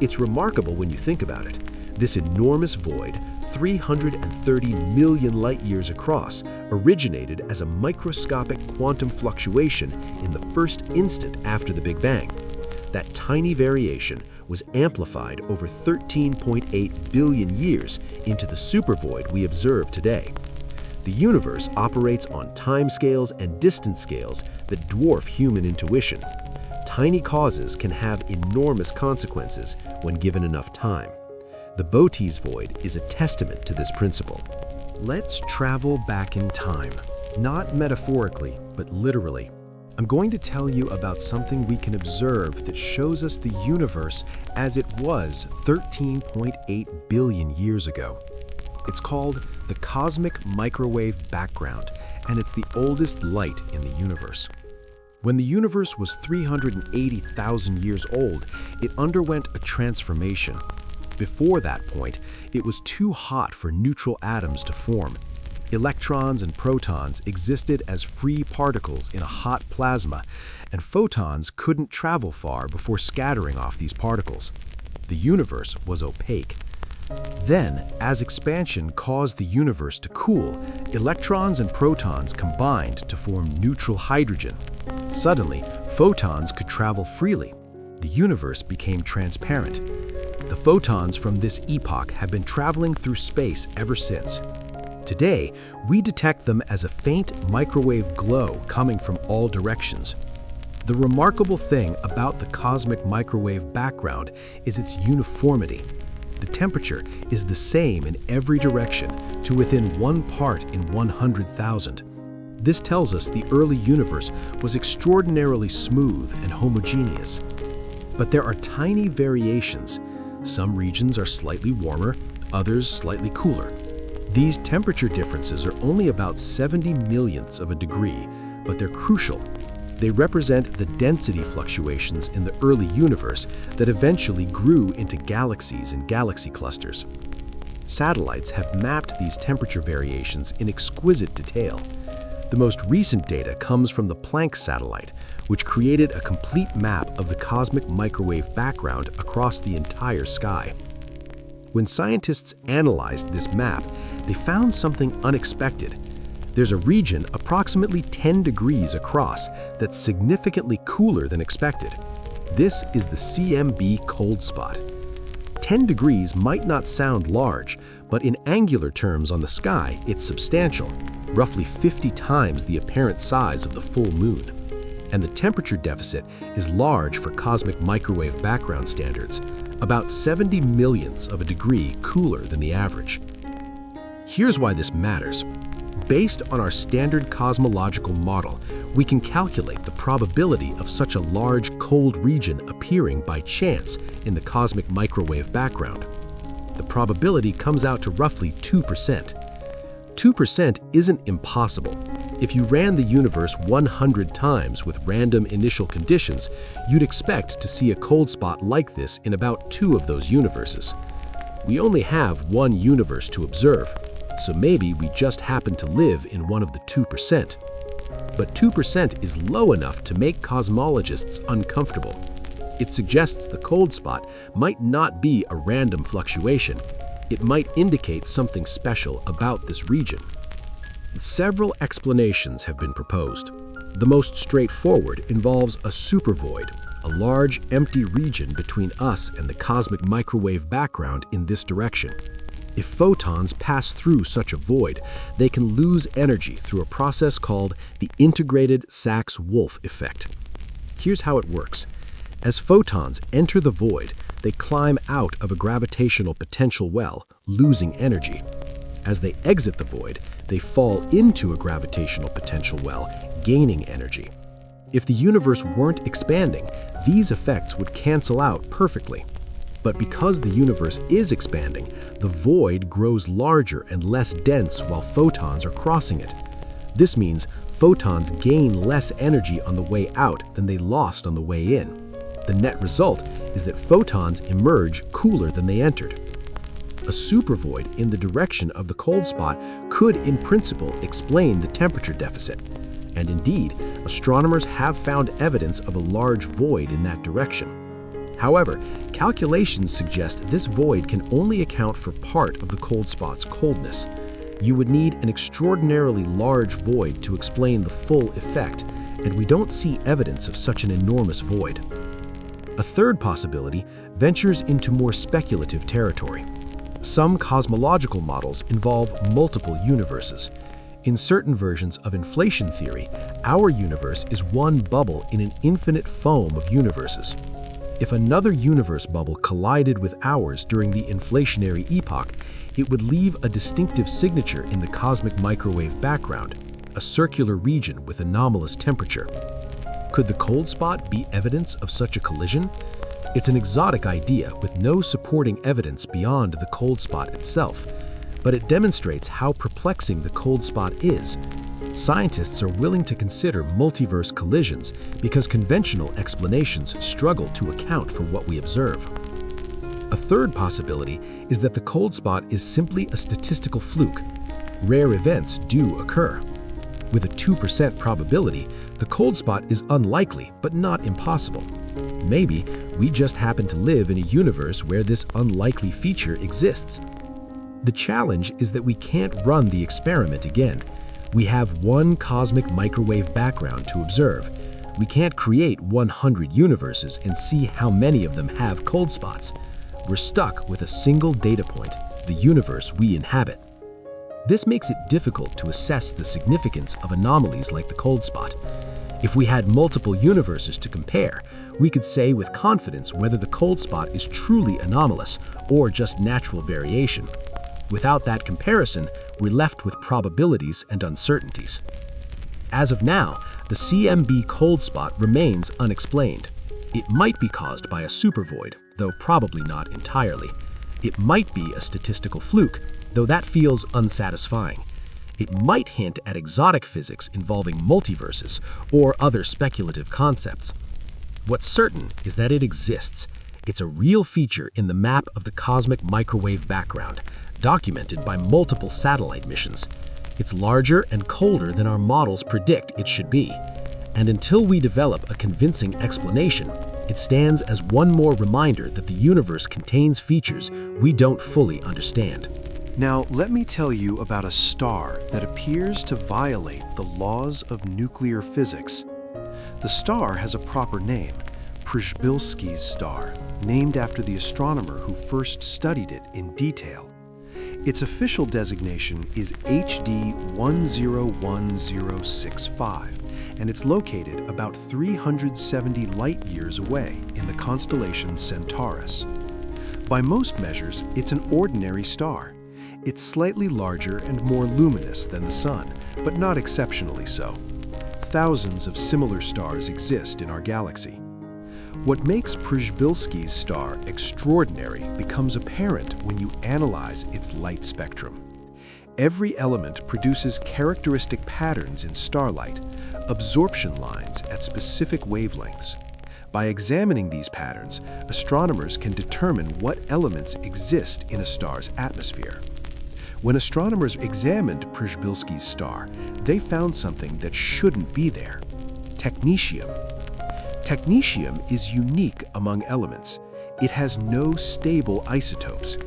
It's remarkable when you think about it. This enormous void, 330 million light-years across, originated as a microscopic quantum fluctuation in the first instant after the Big Bang. That tiny variation was amplified over 13.8 billion years into the supervoid we observe today. The universe operates on timescales and distance scales that dwarf human intuition. Tiny causes can have enormous consequences when given enough time. The Botez void is a testament to this principle. Let's travel back in time, not metaphorically, but literally. I'm going to tell you about something we can observe that shows us the universe as it was 13.8 billion years ago. It's called the cosmic microwave background, and it's the oldest light in the universe. When the universe was 380,000 years old, it underwent a transformation. Before that point, it was too hot for neutral atoms to form. Electrons and protons existed as free particles in a hot plasma, and photons couldn't travel far before scattering off these particles. The universe was opaque. Then, as expansion caused the universe to cool, electrons and protons combined to form neutral hydrogen. Suddenly, photons could travel freely. The universe became transparent. The photons from this epoch have been traveling through space ever since. Today, we detect them as a faint microwave glow coming from all directions. The remarkable thing about the cosmic microwave background is its uniformity. The temperature is the same in every direction to within 1 part in 100,000. This tells us the early universe was extraordinarily smooth and homogeneous. But there are tiny variations. Some regions are slightly warmer, others slightly cooler. These temperature differences are only about 70 millionths of a degree, but they're crucial. They represent the density fluctuations in the early universe that eventually grew into galaxies and galaxy clusters. Satellites have mapped these temperature variations in exquisite detail. The most recent data comes from the Planck satellite, which created a complete map of the cosmic microwave background across the entire sky. When scientists analyzed this map, they found something unexpected. There's a region approximately 10 degrees across that's significantly cooler than expected. This is the CMB cold spot. 10 degrees might not sound large, but in angular terms on the sky, it's substantial, roughly 50 times the apparent size of the full moon. And the temperature deficit is large for cosmic microwave background standards, about 70 millionths of a degree cooler than the average. Here's why this matters. Based on our standard cosmological model, we can calculate the probability of such a large cold region appearing by chance in the cosmic microwave background. The probability comes out to roughly 2%. 2% isn't impossible. If you ran the universe 100 times with random initial conditions, you'd expect to see a cold spot like this in about 2 of those universes. We only have 1 universe to observe, so maybe we just happen to live in one of the 2%. But 2% is low enough to make cosmologists uncomfortable. It suggests the cold spot might not be a random fluctuation. It might indicate something special about this region. Several explanations have been proposed. The most straightforward involves a supervoid, a large empty region between us and the cosmic microwave background in this direction. If photons pass through such a void, they can lose energy through a process called the integrated Sachs-Wolf effect. Here's how it works. As photons enter the void, they climb out of a gravitational potential well, losing energy. As they exit the void, they fall into a gravitational potential well, gaining energy. If the universe weren't expanding, these effects would cancel out perfectly. But because the universe is expanding, the void grows larger and less dense while photons are crossing it. This means photons gain less energy on the way out than they lost on the way in. The net result is that photons emerge cooler than they entered. A supervoid in the direction of the cold spot could, in principle, explain the temperature deficit. And indeed, astronomers have found evidence of a large void in that direction. However, calculations suggest this void can only account for part of the cold spot's coldness. You would need an extraordinarily large void to explain the full effect, and we don't see evidence of such an enormous void. A third possibility ventures into more speculative territory. Some cosmological models involve multiple universes. In certain versions of inflation theory, our universe is one bubble in an infinite foam of universes. If another universe bubble collided with ours during the inflationary epoch, it would leave a distinctive signature in the cosmic microwave background, a circular region with anomalous temperature. Could the cold spot be evidence of such a collision? It's an exotic idea with no supporting evidence beyond the cold spot itself, but it demonstrates how perplexing the cold spot is. Scientists are willing to consider multiverse collisions because conventional explanations struggle to account for what we observe. A third possibility is that the cold spot is simply a statistical fluke. Rare events do occur. With a 2% probability, the cold spot is unlikely but not impossible. Maybe we just happen to live in a universe where this unlikely feature exists. The challenge is that we can't run the experiment again. We have one cosmic microwave background to observe. We can't create 100 universes and see how many of them have cold spots. We're stuck with a single data point, the universe we inhabit. This makes it difficult to assess the significance of anomalies like the cold spot. If we had multiple universes to compare, we could say with confidence whether the cold spot is truly anomalous or just natural variation. Without that comparison, we're left with probabilities and uncertainties. As of now, the CMB cold spot remains unexplained. It might be caused by a supervoid, though probably not entirely. It might be a statistical fluke, though that feels unsatisfying. It might hint at exotic physics involving multiverses or other speculative concepts. What's certain is that it exists. It's a real feature in the map of the cosmic microwave background, documented by multiple satellite missions. It's larger and colder than our models predict it should be. And until we develop a convincing explanation, it stands as one more reminder that the universe contains features we don't fully understand. Now, let me tell you about a star that appears to violate the laws of nuclear physics. The star has a proper name, Przybylski's star, named after the astronomer who first studied it in detail. Its official designation is HD 101065, and it's located about 370 light-years away in the constellation Centaurus. By most measures, it's an ordinary star. It's slightly larger and more luminous than the Sun, but not exceptionally so. Thousands of similar stars exist in our galaxy. What makes Przybylski's star extraordinary becomes apparent when you analyze its light spectrum. Every element produces characteristic patterns in starlight, absorption lines at specific wavelengths. By examining these patterns, astronomers can determine what elements exist in a star's atmosphere. When astronomers examined Przybylski's star, they found something that shouldn't be there: technetium. Technetium is unique among elements. It has no stable isotopes.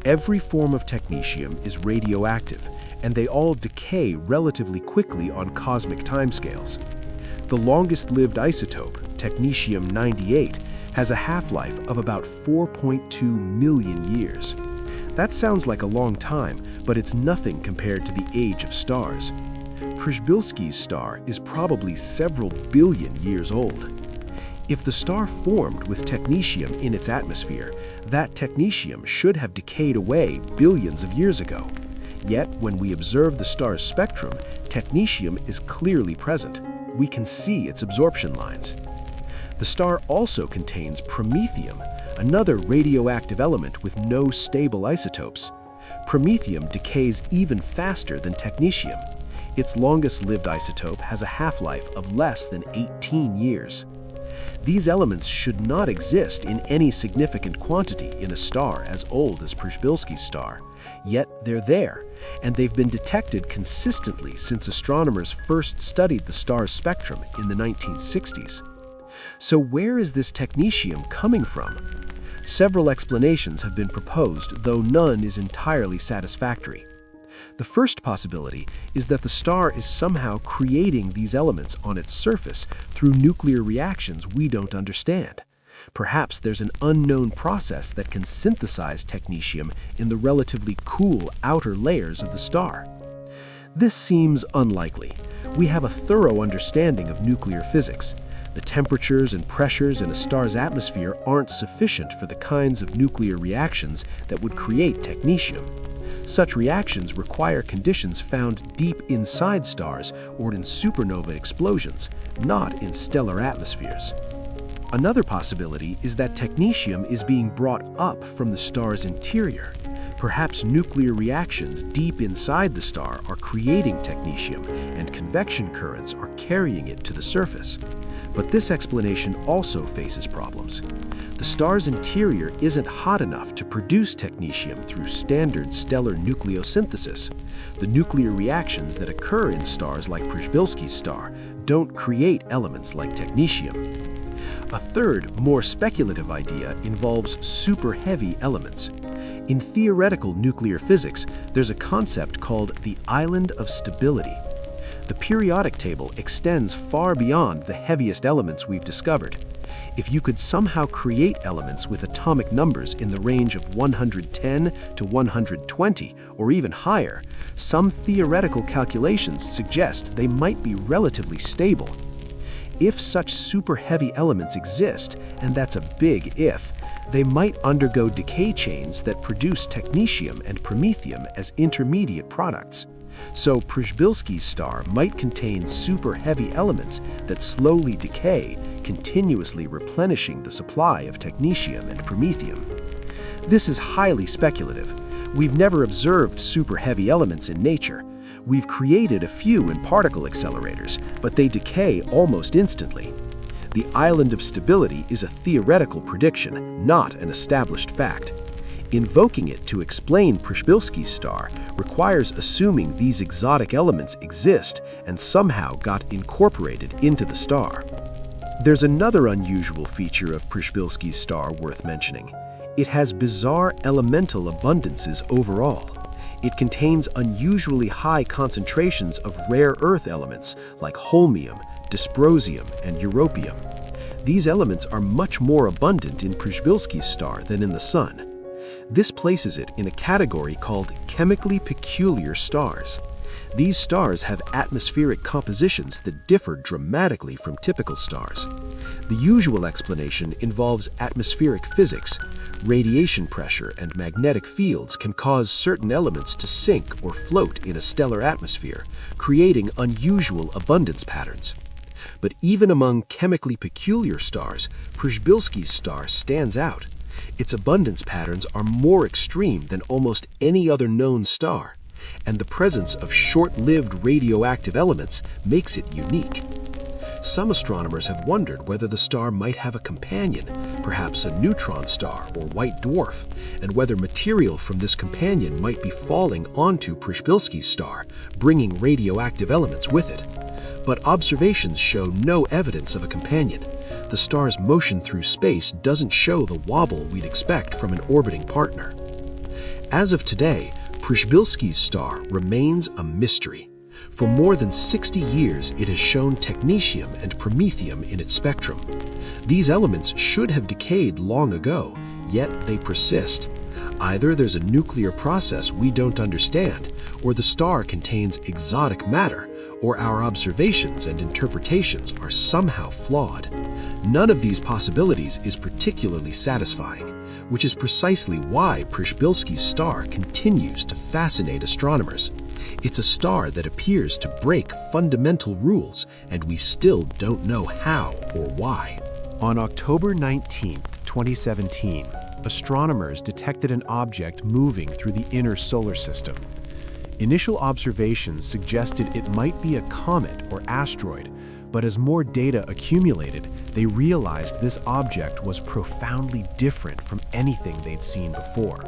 Every form of technetium is radioactive, and they all decay relatively quickly on cosmic timescales. The longest-lived isotope, technetium-98, has a half-life of about 4.2 million years. That sounds like a long time, but it's nothing compared to the age of stars. Przybylski's star is probably several billion years old. If the star formed with technetium in its atmosphere, that technetium should have decayed away billions of years ago. Yet, when we observe the star's spectrum, technetium is clearly present. We can see its absorption lines. The star also contains promethium, another radioactive element with no stable isotopes. Promethium decays even faster than technetium. Its longest-lived isotope has a half-life of less than 18 years. These elements should not exist in any significant quantity in a star as old as Przybylski's star. Yet they're there, and they've been detected consistently since astronomers first studied the star's spectrum in the 1960s. So where is this technetium coming from? Several explanations have been proposed, though none is entirely satisfactory. The first possibility is that the star is somehow creating these elements on its surface through nuclear reactions we don't understand. Perhaps there's an unknown process that can synthesize technetium in the relatively cool outer layers of the star. This seems unlikely. We have a thorough understanding of nuclear physics. The temperatures and pressures in a star's atmosphere aren't sufficient for the kinds of nuclear reactions that would create technetium. Such reactions require conditions found deep inside stars or in supernova explosions, not in stellar atmospheres. Another possibility is that technetium is being brought up from the star's interior. Perhaps nuclear reactions deep inside the star are creating technetium, and convection currents are carrying it to the surface. But this explanation also faces problems. The star's interior isn't hot enough to produce technetium through standard stellar nucleosynthesis. The nuclear reactions that occur in stars like Przybylski's star don't create elements like technetium. A third, more speculative idea involves super-heavy elements. In theoretical nuclear physics, there's a concept called the island of stability. The periodic table extends far beyond the heaviest elements we've discovered. If you could somehow create elements with atomic numbers in the range of 110 to 120 or even higher, some theoretical calculations suggest they might be relatively stable. If such super-heavy elements exist, and that's a big if, they might undergo decay chains that produce technetium and promethium as intermediate products. So Przybylski's star might contain super-heavy elements that slowly decay, continuously replenishing the supply of technetium and promethium. This is highly speculative. We've never observed super-heavy elements in nature. We've created a few in particle accelerators, but they decay almost instantly. The island of stability is a theoretical prediction, not an established fact. Invoking it to explain Przybylski's star requires assuming these exotic elements exist and somehow got incorporated into the star. There's another unusual feature of Przybylski's star worth mentioning. It has bizarre elemental abundances overall. It contains unusually high concentrations of rare earth elements like holmium, dysprosium, and europium. These elements are much more abundant in Przybylski's star than in the Sun. This places it in a category called chemically peculiar stars. These stars have atmospheric compositions that differ dramatically from typical stars. The usual explanation involves atmospheric physics. Radiation pressure and magnetic fields can cause certain elements to sink or float in a stellar atmosphere, creating unusual abundance patterns. But even among chemically peculiar stars, Przybylski's star stands out. Its abundance patterns are more extreme than almost any other known star, and the presence of short-lived radioactive elements makes it unique. Some astronomers have wondered whether the star might have a companion, perhaps a neutron star or white dwarf, and whether material from this companion might be falling onto Przybylski's star, bringing radioactive elements with it. But observations show no evidence of a companion. The star's motion through space doesn't show the wobble we'd expect from an orbiting partner. As of today, Przybylski's star remains a mystery. For more than 60 years, it has shown technetium and promethium in its spectrum. These elements should have decayed long ago, yet they persist. Either there's a nuclear process we don't understand, or the star contains exotic matter, or our observations and interpretations are somehow flawed. None of these possibilities is particularly satisfying, which is precisely why Przybylski's star continues to fascinate astronomers. It's a star that appears to break fundamental rules, and we still don't know how or why. On October 19, 2017, astronomers detected an object moving through the inner solar system. Initial observations suggested it might be a comet or asteroid, But as more data accumulated, they realized this object was profoundly different from anything they'd seen before.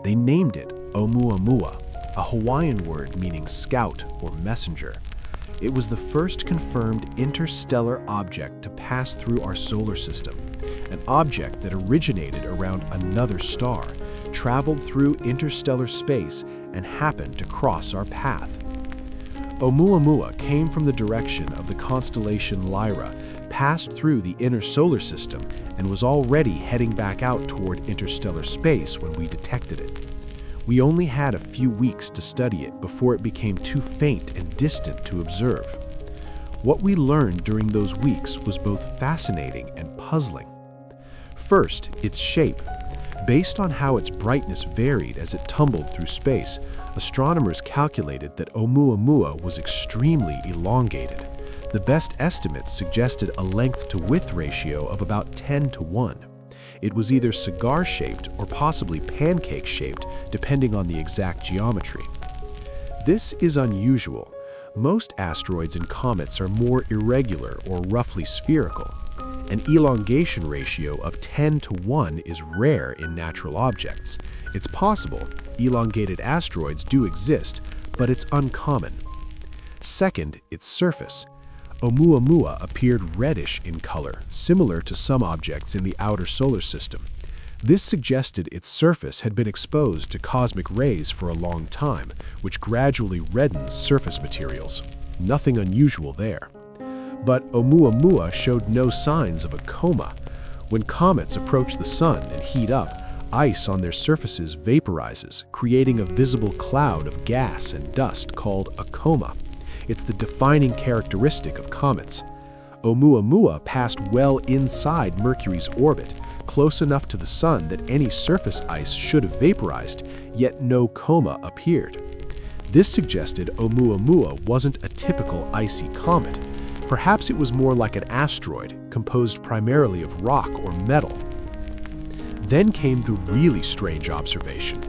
They named it Oumuamua, a Hawaiian word meaning scout or messenger. It was the first confirmed interstellar object to pass through our solar system, an object that originated around another star, traveled through interstellar space, and happened to cross our path. Oumuamua came from the direction of the constellation Lyra, passed through the inner solar system, and was already heading back out toward interstellar space when we detected it. We only had a few weeks to study it before it became too faint and distant to observe. What we learned during those weeks was both fascinating and puzzling. First, its shape. Based on how its brightness varied as it tumbled through space, astronomers calculated that Oumuamua was extremely elongated. The best estimates suggested a length-to-width ratio of about 10:1. It was either cigar-shaped or possibly pancake-shaped, depending on the exact geometry. This is unusual. Most asteroids and comets are more irregular or roughly spherical. An elongation ratio of 10:1 is rare in natural objects. It's possible, elongated asteroids do exist, but it's uncommon. Second, its surface. Oumuamua appeared reddish in color, similar to some objects in the outer solar system. This suggested its surface had been exposed to cosmic rays for a long time, which gradually reddens surface materials. Nothing unusual there. But Oumuamua showed no signs of a coma. When comets approach the sun and heat up, ice on their surfaces vaporizes, creating a visible cloud of gas and dust called a coma. It's the defining characteristic of comets. Oumuamua passed well inside Mercury's orbit, close enough to the sun that any surface ice should have vaporized, yet no coma appeared. This suggested Oumuamua wasn't a typical icy comet. Perhaps it was more like an asteroid, composed primarily of rock or metal. Then came the really strange observation.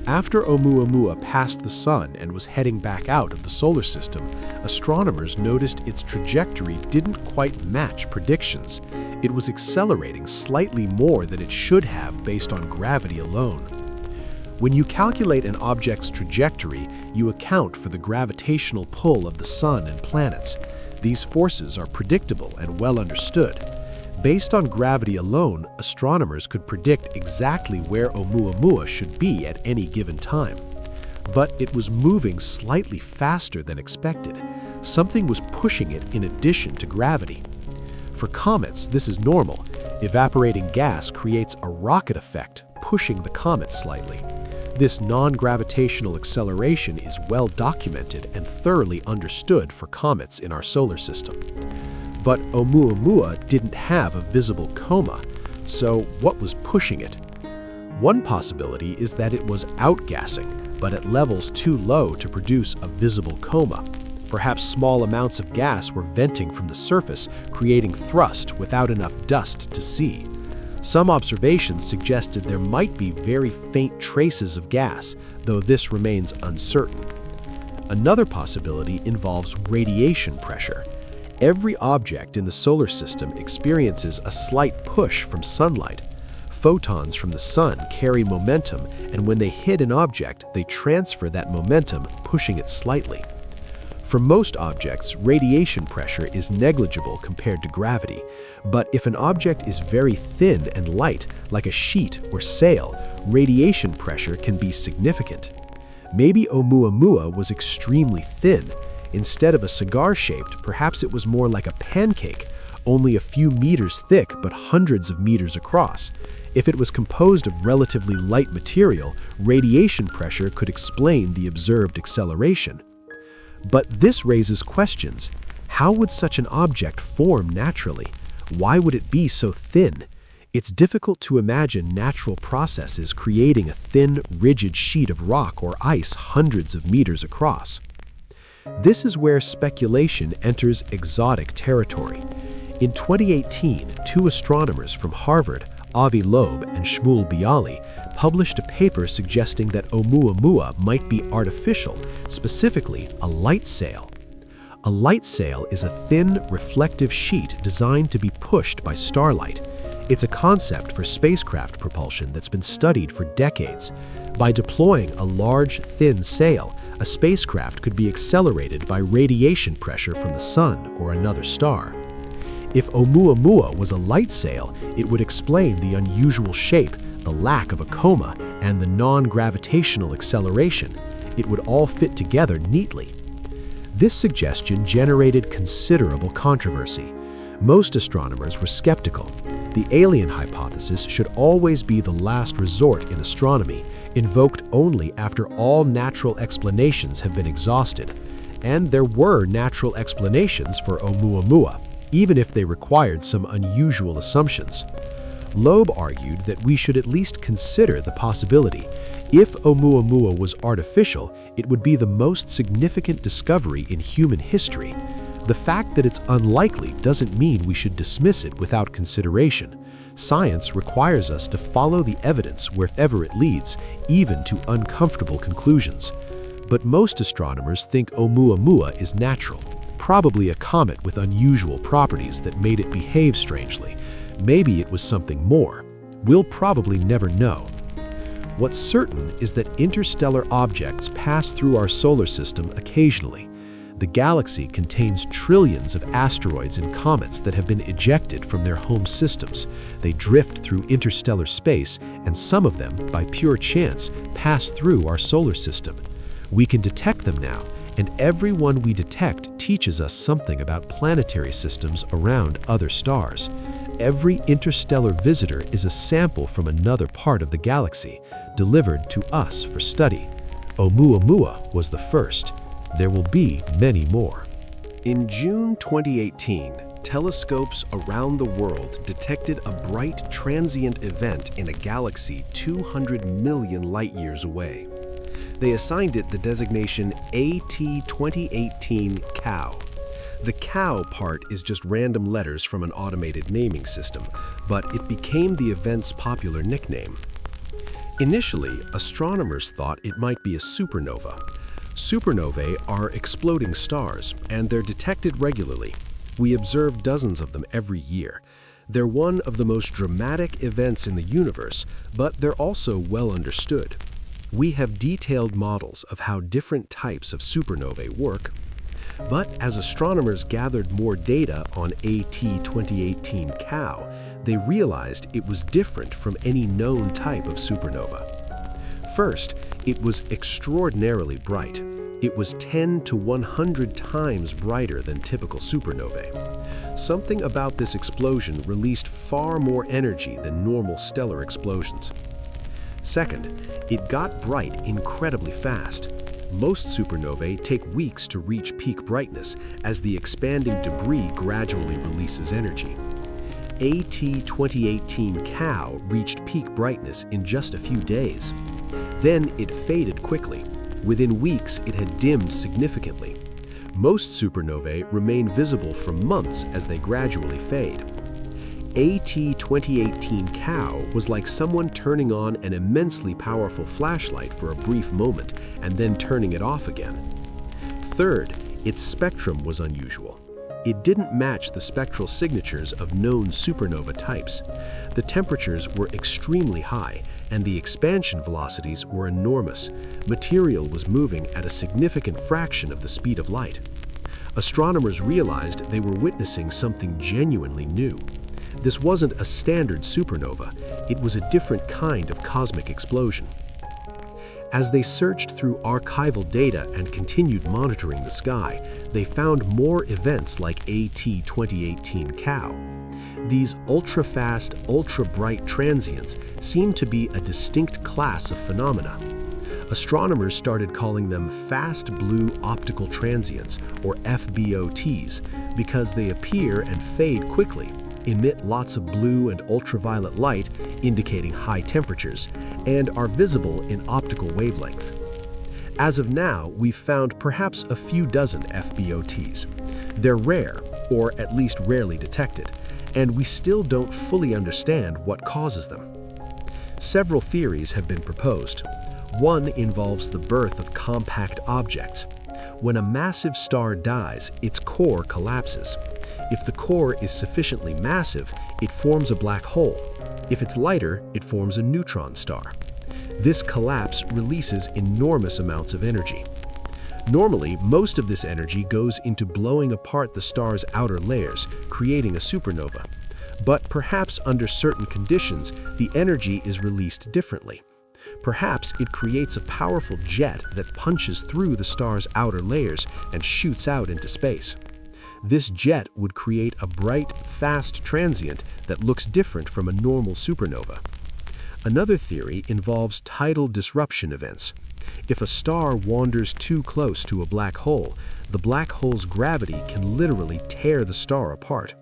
After Oumuamua passed the sun and was heading back out of the solar system, astronomers noticed its trajectory didn't quite match predictions. It was accelerating slightly more than it should have based on gravity alone. When you calculate an object's trajectory, you account for the gravitational pull of the sun and planets. These forces are predictable and well understood. Based on gravity alone, astronomers could predict exactly where Oumuamua should be at any given time. But it was moving slightly faster than expected. Something was pushing it in addition to gravity. For comets, this is normal. Evaporating gas creates a rocket effect, pushing the comet slightly. This non-gravitational acceleration is well documented and thoroughly understood for comets in our solar system. But Oumuamua didn't have a visible coma, so what was pushing it? One possibility is that it was outgassing, but at levels too low to produce a visible coma. Perhaps small amounts of gas were venting from the surface, creating thrust without enough dust to see. Some observations suggested there might be very faint traces of gas, though this remains uncertain. Another possibility involves radiation pressure. Every object in the solar system experiences a slight push from sunlight. Photons from the sun carry momentum, and when they hit an object, they transfer that momentum, pushing it slightly. For most objects, radiation pressure is negligible compared to gravity, but if an object is very thin and light, like a sheet or sail, radiation pressure can be significant. Maybe Oumuamua was extremely thin. Instead of a cigar-shaped, perhaps it was more like a pancake, only a few meters thick but hundreds of meters across. If it was composed of relatively light material, radiation pressure could explain the observed acceleration. But this raises questions. How would such an object form naturally? Why would it be so thin? It's difficult to imagine natural processes creating a thin, rigid sheet of rock or ice hundreds of meters across. This is where speculation enters exotic territory. In 2018, two astronomers from Harvard, Avi Loeb and Shmuel Bialy, published a paper suggesting that Oumuamua might be artificial, specifically a light sail. A light sail is a thin, reflective sheet designed to be pushed by starlight. It's a concept for spacecraft propulsion that's been studied for decades. By deploying a large, thin sail, a spacecraft could be accelerated by radiation pressure from the sun or another star. If Oumuamua was a light sail, it would explain the unusual shape, the lack of a coma, and the non-gravitational acceleration. It would all fit together neatly. This suggestion generated considerable controversy. Most astronomers were skeptical. The alien hypothesis should always be the last resort in astronomy, invoked only after all natural explanations have been exhausted. And there were natural explanations for Oumuamua, even if they required some unusual assumptions. Loeb argued that we should at least consider the possibility. If Oumuamua was artificial, it would be the most significant discovery in human history. The fact that it's unlikely doesn't mean we should dismiss it without consideration. Science requires us to follow the evidence wherever it leads, even to uncomfortable conclusions. But most astronomers think Oumuamua is natural, probably a comet with unusual properties that made it behave strangely. Maybe it was something more. We'll probably never know. What's certain is that interstellar objects pass through our solar system occasionally. The galaxy contains trillions of asteroids and comets that have been ejected from their home systems. They drift through interstellar space, and some of them, by pure chance, pass through our solar system. We can detect them now, and every one we detect teaches us something about planetary systems around other stars. Every interstellar visitor is a sample from another part of the galaxy, delivered to us for study. Oumuamua was the first. There will be many more. In June 2018, telescopes around the world detected a bright transient event in a galaxy 200 million light-years away. They assigned it the designation AT2018 COW. The COW part is just random letters from an automated naming system, but it became the event's popular nickname. Initially, astronomers thought it might be a supernova. Supernovae are exploding stars, and they're detected regularly. We observe dozens of them every year. They're one of the most dramatic events in the universe, but they're also well understood. We have detailed models of how different types of supernovae work. But as astronomers gathered more data on AT2018 COW, they realized it was different from any known type of supernova. First, it was extraordinarily bright. It was 10 to 100 times brighter than typical supernovae. Something about this explosion released far more energy than normal stellar explosions. Second, it got bright incredibly fast. Most supernovae take weeks to reach peak brightness as the expanding debris gradually releases energy. AT2018 COW reached peak brightness in just a few days. Then it faded quickly. Within weeks, it had dimmed significantly. Most supernovae remain visible for months as they gradually fade. AT2018 COW was like someone turning on an immensely powerful flashlight for a brief moment and then turning it off again. Third, its spectrum was unusual. It didn't match the spectral signatures of known supernova types. The temperatures were extremely high, and the expansion velocities were enormous. Material was moving at a significant fraction of the speed of light. Astronomers realized they were witnessing something genuinely new. This wasn't a standard supernova. It was a different kind of cosmic explosion. As they searched through archival data and continued monitoring the sky, they found more events like AT2018 COW. These ultra-fast, ultra-bright transients seemed to be a distinct class of phenomena. Astronomers started calling them fast blue optical transients, or FBOTs, because they appear and fade quickly, emit lots of blue and ultraviolet light, indicating high temperatures, and are visible in optical wavelengths. As of now, we've found perhaps a few dozen FBOTs. They're rare, or at least rarely detected, and we still don't fully understand what causes them. Several theories have been proposed. One involves the birth of compact objects. When a massive star dies, its core collapses. If the core is sufficiently massive, it forms a black hole. If it's lighter, it forms a neutron star. This collapse releases enormous amounts of energy. Normally, most of this energy goes into blowing apart the star's outer layers, creating a supernova. But perhaps under certain conditions, the energy is released differently. Perhaps it creates a powerful jet that punches through the star's outer layers and shoots out into space. This jet would create a bright, fast transient that looks different from a normal supernova. Another theory involves tidal disruption events. If a star wanders too close to a black hole, the black hole's gravity can literally tear the star apart.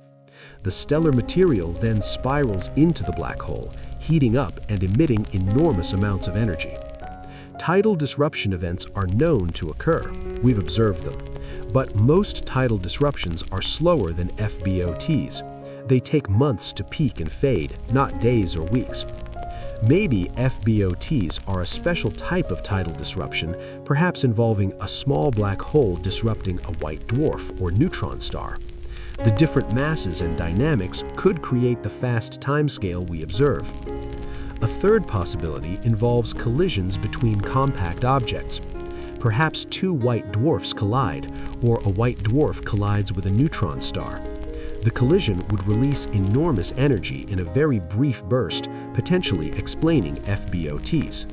The stellar material then spirals into the black hole, heating up and emitting enormous amounts of energy. Tidal disruption events are known to occur. We've observed them. But most tidal disruptions are slower than FBOTs. They take months to peak and fade, not days or weeks. Maybe FBOTs are a special type of tidal disruption, perhaps involving a small black hole disrupting a white dwarf or neutron star. The different masses and dynamics could create the fast timescale we observe. A third possibility involves collisions between compact objects. Perhaps two white dwarfs collide, or a white dwarf collides with a neutron star. The collision would release enormous energy in a very brief burst, potentially explaining FBOTs.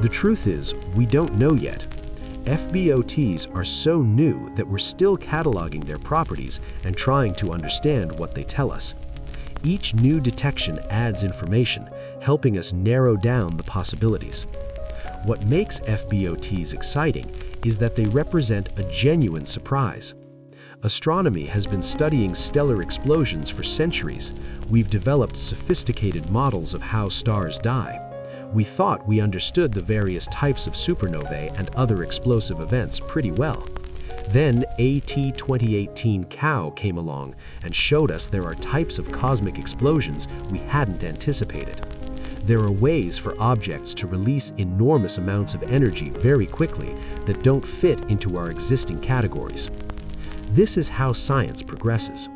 The truth is, we don't know yet. FBOTs are so new that we're still cataloging their properties and trying to understand what they tell us. Each new detection adds information, helping us narrow down the possibilities. What makes FBOTs exciting is that they represent a genuine surprise. Astronomy has been studying stellar explosions for centuries. We've developed sophisticated models of how stars die. We thought we understood the various types of supernovae and other explosive events pretty well. Then AT 2018 COW came along and showed us there are types of cosmic explosions we hadn't anticipated. There are ways for objects to release enormous amounts of energy very quickly that don't fit into our existing categories. This is how science progresses.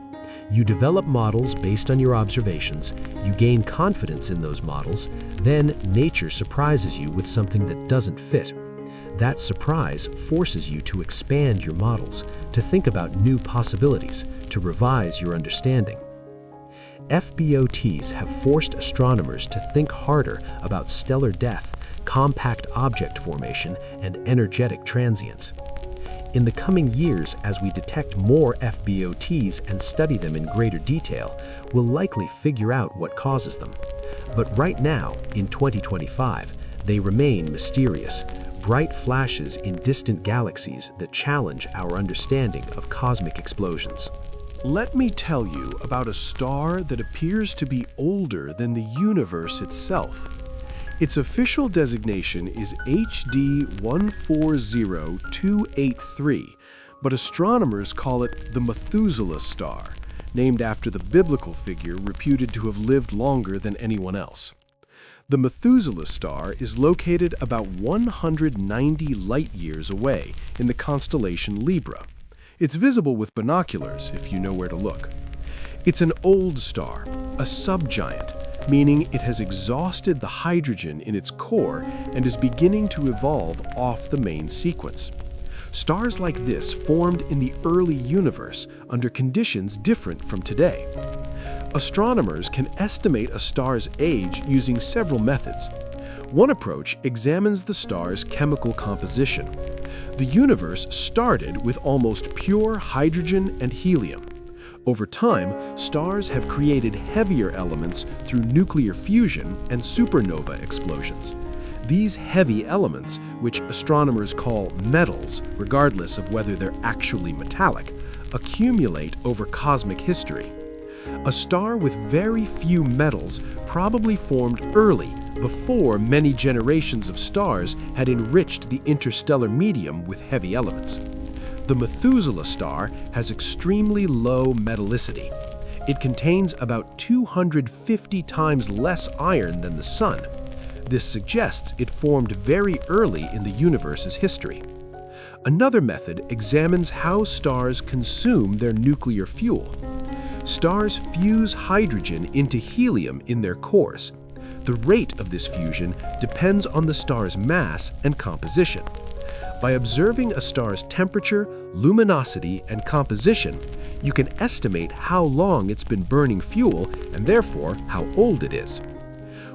You develop models based on your observations, you gain confidence in those models, then nature surprises you with something that doesn't fit. That surprise forces you to expand your models, to think about new possibilities, to revise your understanding. FBOTs have forced astronomers to think harder about stellar death, compact object formation, and energetic transients. In the coming years, as we detect more FBOTs and study them in greater detail, we'll likely figure out what causes them. But right now, in 2025, they remain mysterious, bright flashes in distant galaxies that challenge our understanding of cosmic explosions. Let me tell you about a star that appears to be older than the universe itself. Its official designation is HD 140283, but astronomers call it the Methuselah star, named after the biblical figure reputed to have lived longer than anyone else. The Methuselah star is located about 190 light-years away in the constellation Libra. It's visible with binoculars if you know where to look. It's an old star, a subgiant, meaning it has exhausted the hydrogen in its core and is beginning to evolve off the main sequence. Stars like this formed in the early universe under conditions different from today. Astronomers can estimate a star's age using several methods. One approach examines the star's chemical composition. The universe started with almost pure hydrogen and helium. Over time, stars have created heavier elements through nuclear fusion and supernova explosions. These heavy elements, which astronomers call metals, regardless of whether they're actually metallic, accumulate over cosmic history. A star with very few metals probably formed early, before many generations of stars had enriched the interstellar medium with heavy elements. The Methuselah star has extremely low metallicity. It contains about 250 times less iron than the Sun. This suggests it formed very early in the universe's history. Another method examines how stars consume their nuclear fuel. Stars fuse hydrogen into helium in their cores. The rate of this fusion depends on the star's mass and composition. By observing a star's temperature, luminosity, and composition, you can estimate how long it's been burning fuel and therefore how old it is.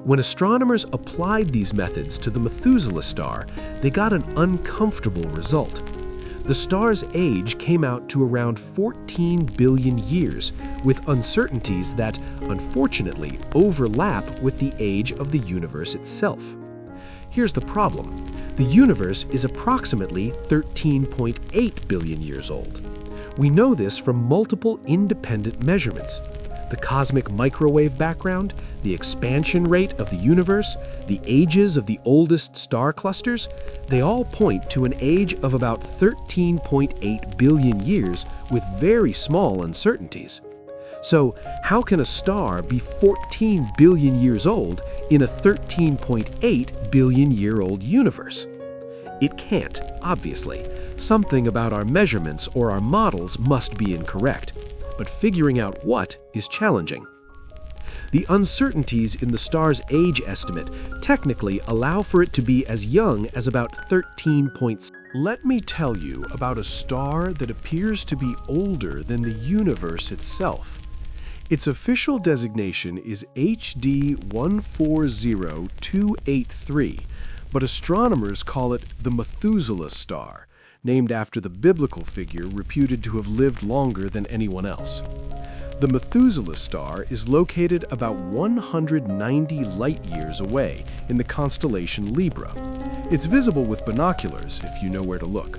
When astronomers applied these methods to the Methuselah star, they got an uncomfortable result. The star's age came out to around 14 billion years, with uncertainties that, unfortunately, overlap with the age of the universe itself. Here's the problem. The universe is approximately 13.8 billion years old. We know this from multiple independent measurements. The cosmic microwave background, the expansion rate of the universe, the ages of the oldest star clusters, they all point to an age of about 13.8 billion years with very small uncertainties. So, how can a star be 14 billion years old in a 13.8 billion year old universe? It can't, obviously. Something about our measurements or our models must be incorrect. But figuring out what is challenging. The uncertainties in the star's age estimate technically allow for it to be as young as about 13.6. Let me tell you about a star that appears to be older than the universe itself. Its official designation is HD 140283, but astronomers call it the Methuselah star, named after the biblical figure reputed to have lived longer than anyone else. The Methuselah star is located about 190 light-years away in the constellation Libra. It's visible with binoculars if you know where to look.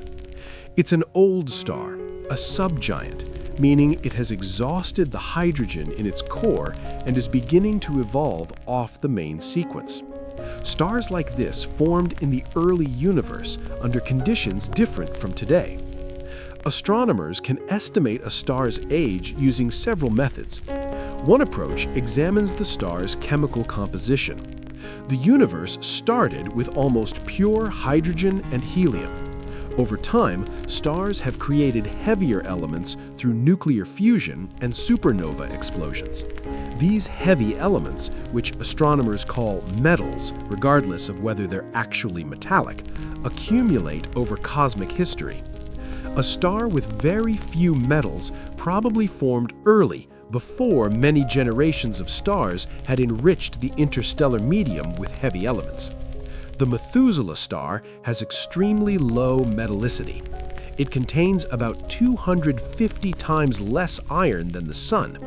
It's an old star, a subgiant, meaning it has exhausted the hydrogen in its core and is beginning to evolve off the main sequence. Stars like this formed in the early universe under conditions different from today. Astronomers can estimate a star's age using several methods. One approach examines the star's chemical composition. The universe started with almost pure hydrogen and helium. Over time, stars have created heavier elements through nuclear fusion and supernova explosions. These heavy elements, which astronomers call metals, regardless of whether they're actually metallic, accumulate over cosmic history. A star with very few metals probably formed early, before many generations of stars had enriched the interstellar medium with heavy elements. The Methuselah star has extremely low metallicity. It contains about 250 times less iron than the Sun.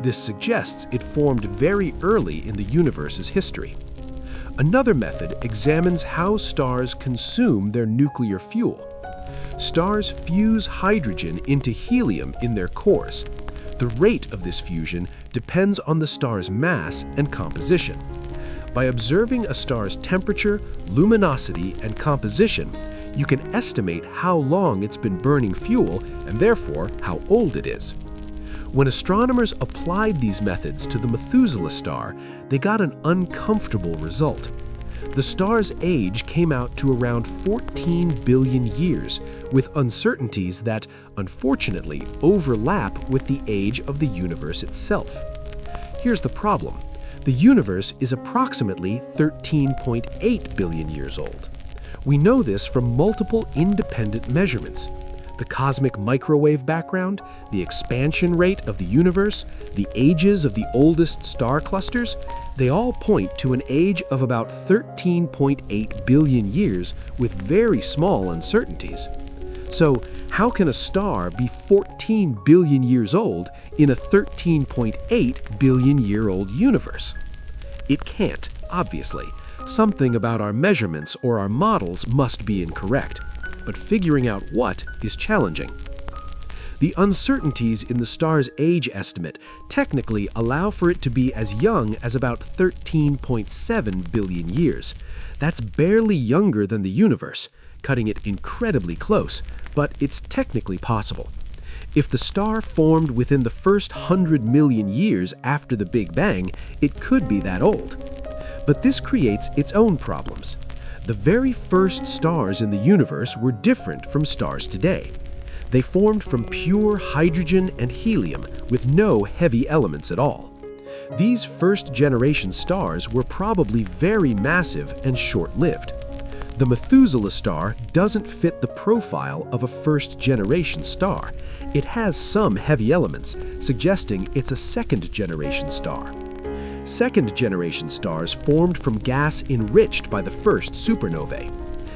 This suggests it formed very early in the universe's history. Another method examines how stars consume their nuclear fuel. Stars fuse hydrogen into helium in their cores. The rate of this fusion depends on the star's mass and composition. By observing a star's temperature, luminosity, and composition, you can estimate how long it's been burning fuel and therefore how old it is. When astronomers applied these methods to the Methuselah star, they got an uncomfortable result. The star's age came out to around 14 billion years, with uncertainties that, unfortunately, overlap with the age of the universe itself. Here's the problem. The universe is approximately 13.8 billion years old. We know this from multiple independent measurements. The cosmic microwave background, the expansion rate of the universe, the ages of the oldest star clusters, they all point to an age of about 13.8 billion years with very small uncertainties. So, how can a star be 14 billion years old in a 13.8 billion year old universe? It can't, obviously. Something about our measurements or our models must be incorrect. But figuring out what is challenging. The uncertainties in the star's age estimate technically allow for it to be as young as about 13.7 billion years. That's barely younger than the universe, cutting it incredibly close, but it's technically possible. If the star formed within the first 100 million years after the Big Bang, it could be that old. But this creates its own problems. The very first stars in the universe were different from stars today. They formed from pure hydrogen and helium with no heavy elements at all. These first-generation stars were probably very massive and short-lived. The Methuselah star doesn't fit the profile of a first-generation star. It has some heavy elements, suggesting it's a second-generation star. Second-generation stars formed from gas enriched by the first supernovae.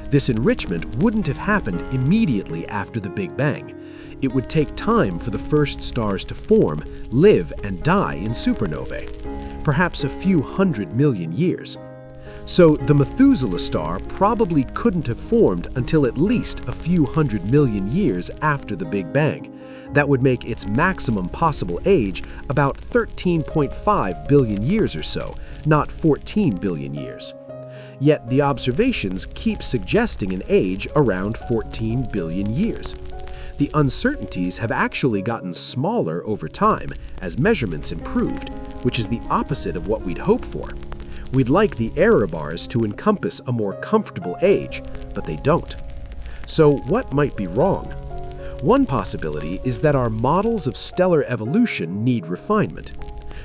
This enrichment wouldn't have happened immediately after the Big Bang. It would take time for the first stars to form, live, and die in supernovae, perhaps a few 100 million years. So the Methuselah star probably couldn't have formed until at least a few 100 million years after the Big Bang. That would make its maximum possible age about 13.5 billion years or so, not 14 billion years. Yet the observations keep suggesting an age around 14 billion years. The uncertainties have actually gotten smaller over time as measurements improved, which is the opposite of what we'd hope for. We'd like the error bars to encompass a more comfortable age, but they don't. So what might be wrong? One possibility is that our models of stellar evolution need refinement.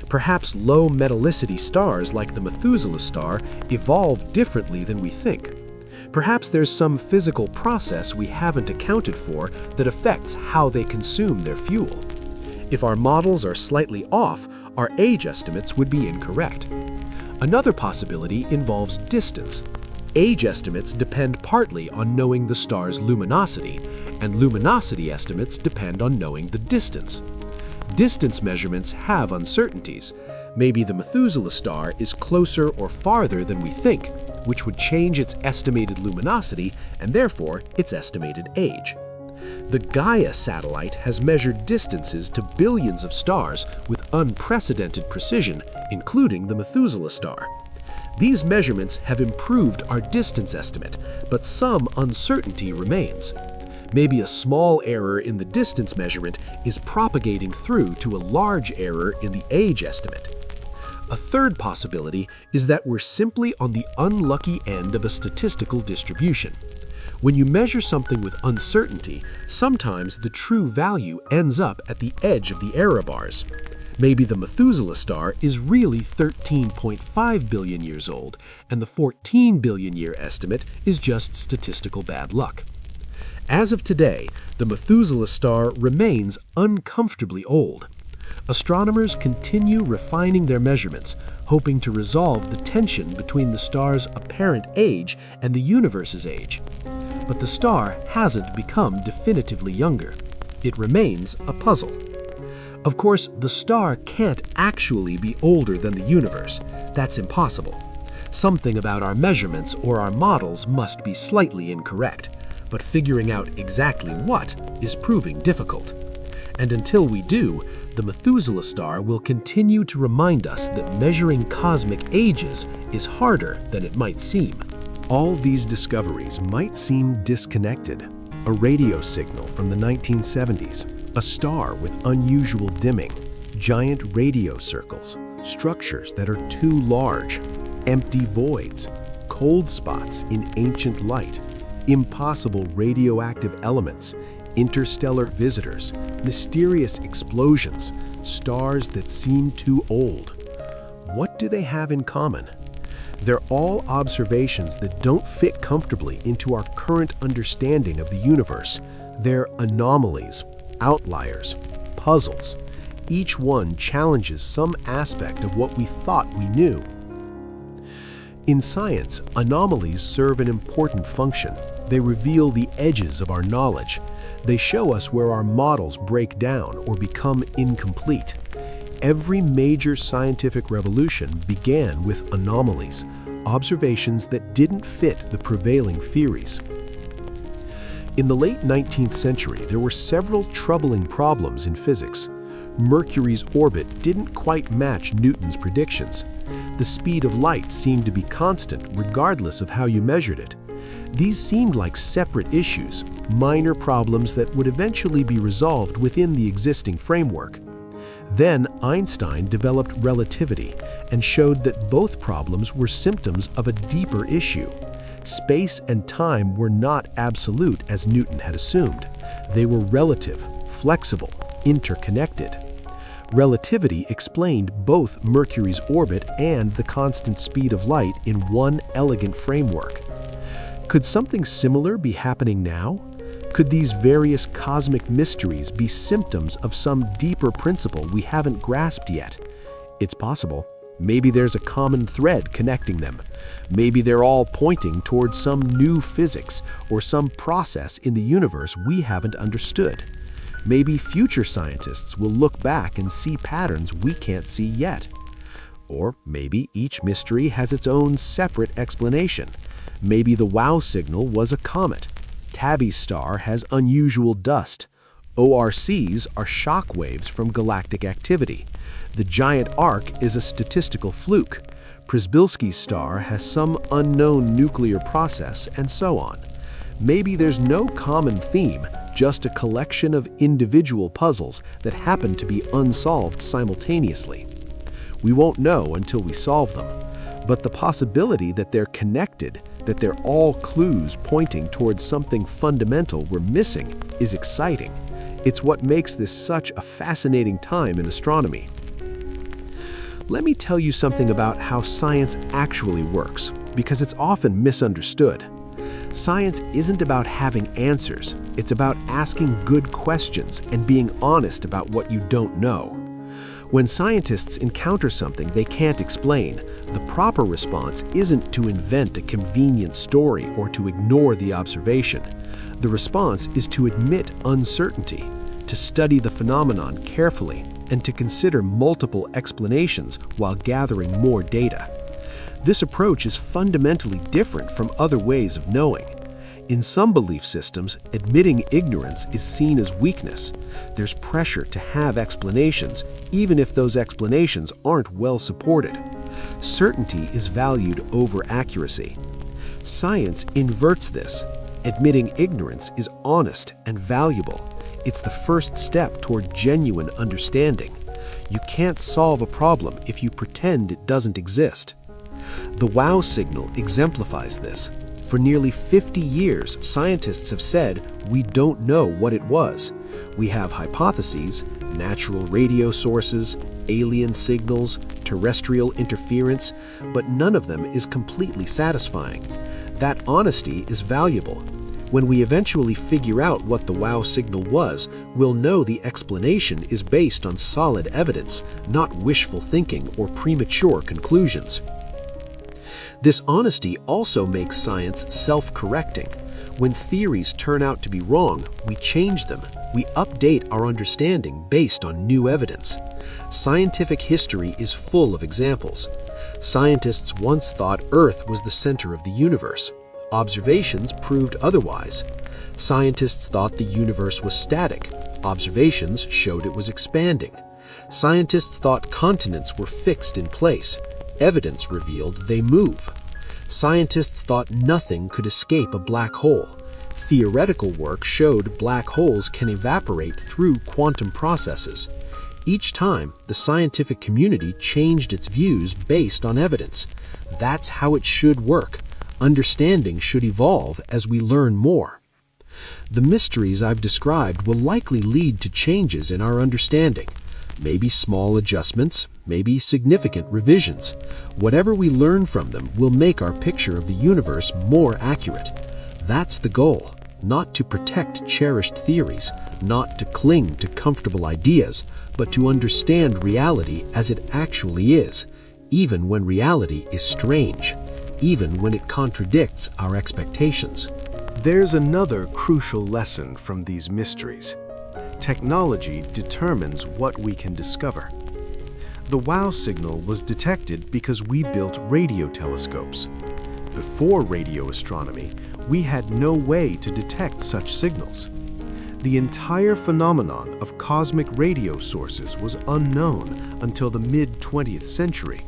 Perhaps low metallicity stars like the Methuselah star evolve differently than we think. Perhaps there's some physical process we haven't accounted for that affects how they consume their fuel. If our models are slightly off, our age estimates would be incorrect. Another possibility involves distance. Age estimates depend partly on knowing the star's luminosity, and luminosity estimates depend on knowing the distance. Distance measurements have uncertainties. Maybe the Methuselah star is closer or farther than we think, which would change its estimated luminosity and therefore its estimated age. The Gaia satellite has measured distances to billions of stars with unprecedented precision, including the Methuselah star. These measurements have improved our distance estimate, but some uncertainty remains. Maybe a small error in the distance measurement is propagating through to a large error in the age estimate. A third possibility is that we're simply on the unlucky end of a statistical distribution. When you measure something with uncertainty, sometimes the true value ends up at the edge of the error bars. Maybe the Methuselah star is really 13.5 billion years old, and the 14 billion year estimate is just statistical bad luck. As of today, the Methuselah star remains uncomfortably old. Astronomers continue refining their measurements, hoping to resolve the tension between the star's apparent age and the universe's age. But the star hasn't become definitively younger. It remains a puzzle. Of course, the star can't actually be older than the universe. That's impossible. Something about our measurements or our models must be slightly incorrect, but figuring out exactly what is proving difficult. And until we do, the Methuselah star will continue to remind us that measuring cosmic ages is harder than it might seem. All these discoveries might seem disconnected. A radio signal from the 1970s, a star with unusual dimming, giant radio circles, structures that are too large, empty voids, cold spots in ancient light, impossible radioactive elements, interstellar visitors, mysterious explosions, stars that seem too old. What do they have in common? They're all observations that don't fit comfortably into our current understanding of the universe. They're anomalies, outliers, puzzles. Each one challenges some aspect of what we thought we knew. In science, anomalies serve an important function. They reveal the edges of our knowledge. They show us where our models break down or become incomplete. Every major scientific revolution began with anomalies, observations that didn't fit the prevailing theories. In the late 19th century, there were several troubling problems in physics. Mercury's orbit didn't quite match Newton's predictions. The speed of light seemed to be constant regardless of how you measured it. These seemed like separate issues, minor problems that would eventually be resolved within the existing framework. Then Einstein developed relativity and showed that both problems were symptoms of a deeper issue. Space and time were not absolute as Newton had assumed. They were relative, flexible, interconnected. Relativity explained both Mercury's orbit and the constant speed of light in one elegant framework. Could something similar be happening now? Could these various cosmic mysteries be symptoms of some deeper principle we haven't grasped yet? It's possible. Maybe there's a common thread connecting them. Maybe they're all pointing towards some new physics or some process in the universe we haven't understood. Maybe future scientists will look back and see patterns we can't see yet. Or maybe each mystery has its own separate explanation. Maybe the WOW signal was a comet. Tabby's star has unusual dust. ORCs are shock waves from galactic activity. The giant arc is a statistical fluke. Przybylski's star has some unknown nuclear process, and so on. Maybe there's no common theme, just a collection of individual puzzles that happen to be unsolved simultaneously. We won't know until we solve them, but the possibility that they're connected, that they're all clues pointing towards something fundamental we're missing, is exciting. It's what makes this such a fascinating time in astronomy. Let me tell you something about how science actually works, because it's often misunderstood. Science isn't about having answers. It's about asking good questions and being honest about what you don't know. When scientists encounter something they can't explain, the proper response isn't to invent a convenient story or to ignore the observation. The response is to admit uncertainty, to study the phenomenon carefully, and to consider multiple explanations while gathering more data. This approach is fundamentally different from other ways of knowing. In some belief systems, admitting ignorance is seen as weakness. There's pressure to have explanations, even if those explanations aren't well supported. Certainty is valued over accuracy. Science inverts this. Admitting ignorance is honest and valuable. It's the first step toward genuine understanding. You can't solve a problem if you pretend it doesn't exist. The WOW signal exemplifies this. For nearly 50 years, scientists have said, we don't know what it was. We have hypotheses, natural radio sources, alien signals, terrestrial interference, but none of them is completely satisfying. That honesty is valuable. When we eventually figure out what the WOW signal was, we'll know the explanation is based on solid evidence, not wishful thinking or premature conclusions. This honesty also makes science self-correcting. When theories turn out to be wrong, we change them. We update our understanding based on new evidence. Scientific history is full of examples. Scientists once thought Earth was the center of the universe. Observations proved otherwise. Scientists thought the universe was static. Observations showed it was expanding. Scientists thought continents were fixed in place. Evidence revealed they move. Scientists thought nothing could escape a black hole. Theoretical work showed black holes can evaporate through quantum processes. Each time, the scientific community changed its views based on evidence. That's how it should work. Understanding should evolve as we learn more. The mysteries I've described will likely lead to changes in our understanding. Maybe small adjustments, maybe significant revisions. Whatever we learn from them will make our picture of the universe more accurate. That's the goal, not to protect cherished theories, not to cling to comfortable ideas, but to understand reality as it actually is, even when reality is strange, even when it contradicts our expectations. There's another crucial lesson from these mysteries. Technology determines what we can discover. The WOW signal was detected because we built radio telescopes. Before radio astronomy, we had no way to detect such signals. The entire phenomenon of cosmic radio sources was unknown until the mid-20th century.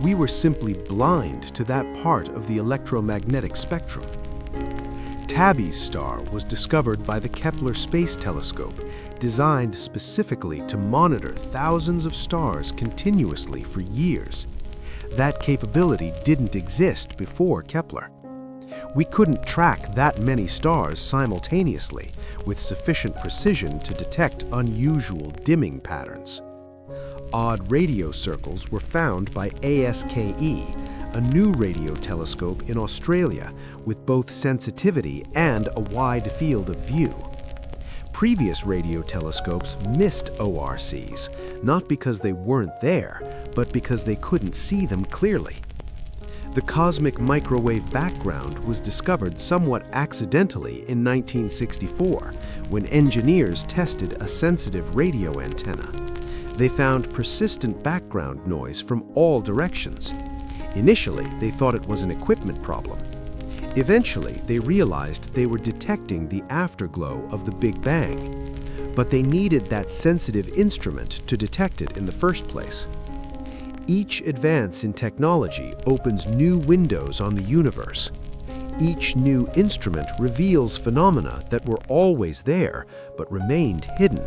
We were simply blind to that part of the electromagnetic spectrum. Tabby's star was discovered by the Kepler Space Telescope, designed specifically to monitor thousands of stars continuously for years. That capability didn't exist before Kepler. We couldn't track that many stars simultaneously with sufficient precision to detect unusual dimming patterns. Odd radio circles were found by ASKE, a new radio telescope in Australia with both sensitivity and a wide field of view. Previous radio telescopes missed ORCs, not because they weren't there, but because they couldn't see them clearly. The cosmic microwave background was discovered somewhat accidentally in 1964 when engineers tested a sensitive radio antenna. They found persistent background noise from all directions. Initially, they thought it was an equipment problem. Eventually, they realized they were detecting the afterglow of the Big Bang, but they needed that sensitive instrument to detect it in the first place. Each advance in technology opens new windows on the universe. Each new instrument reveals phenomena that were always there but remained hidden.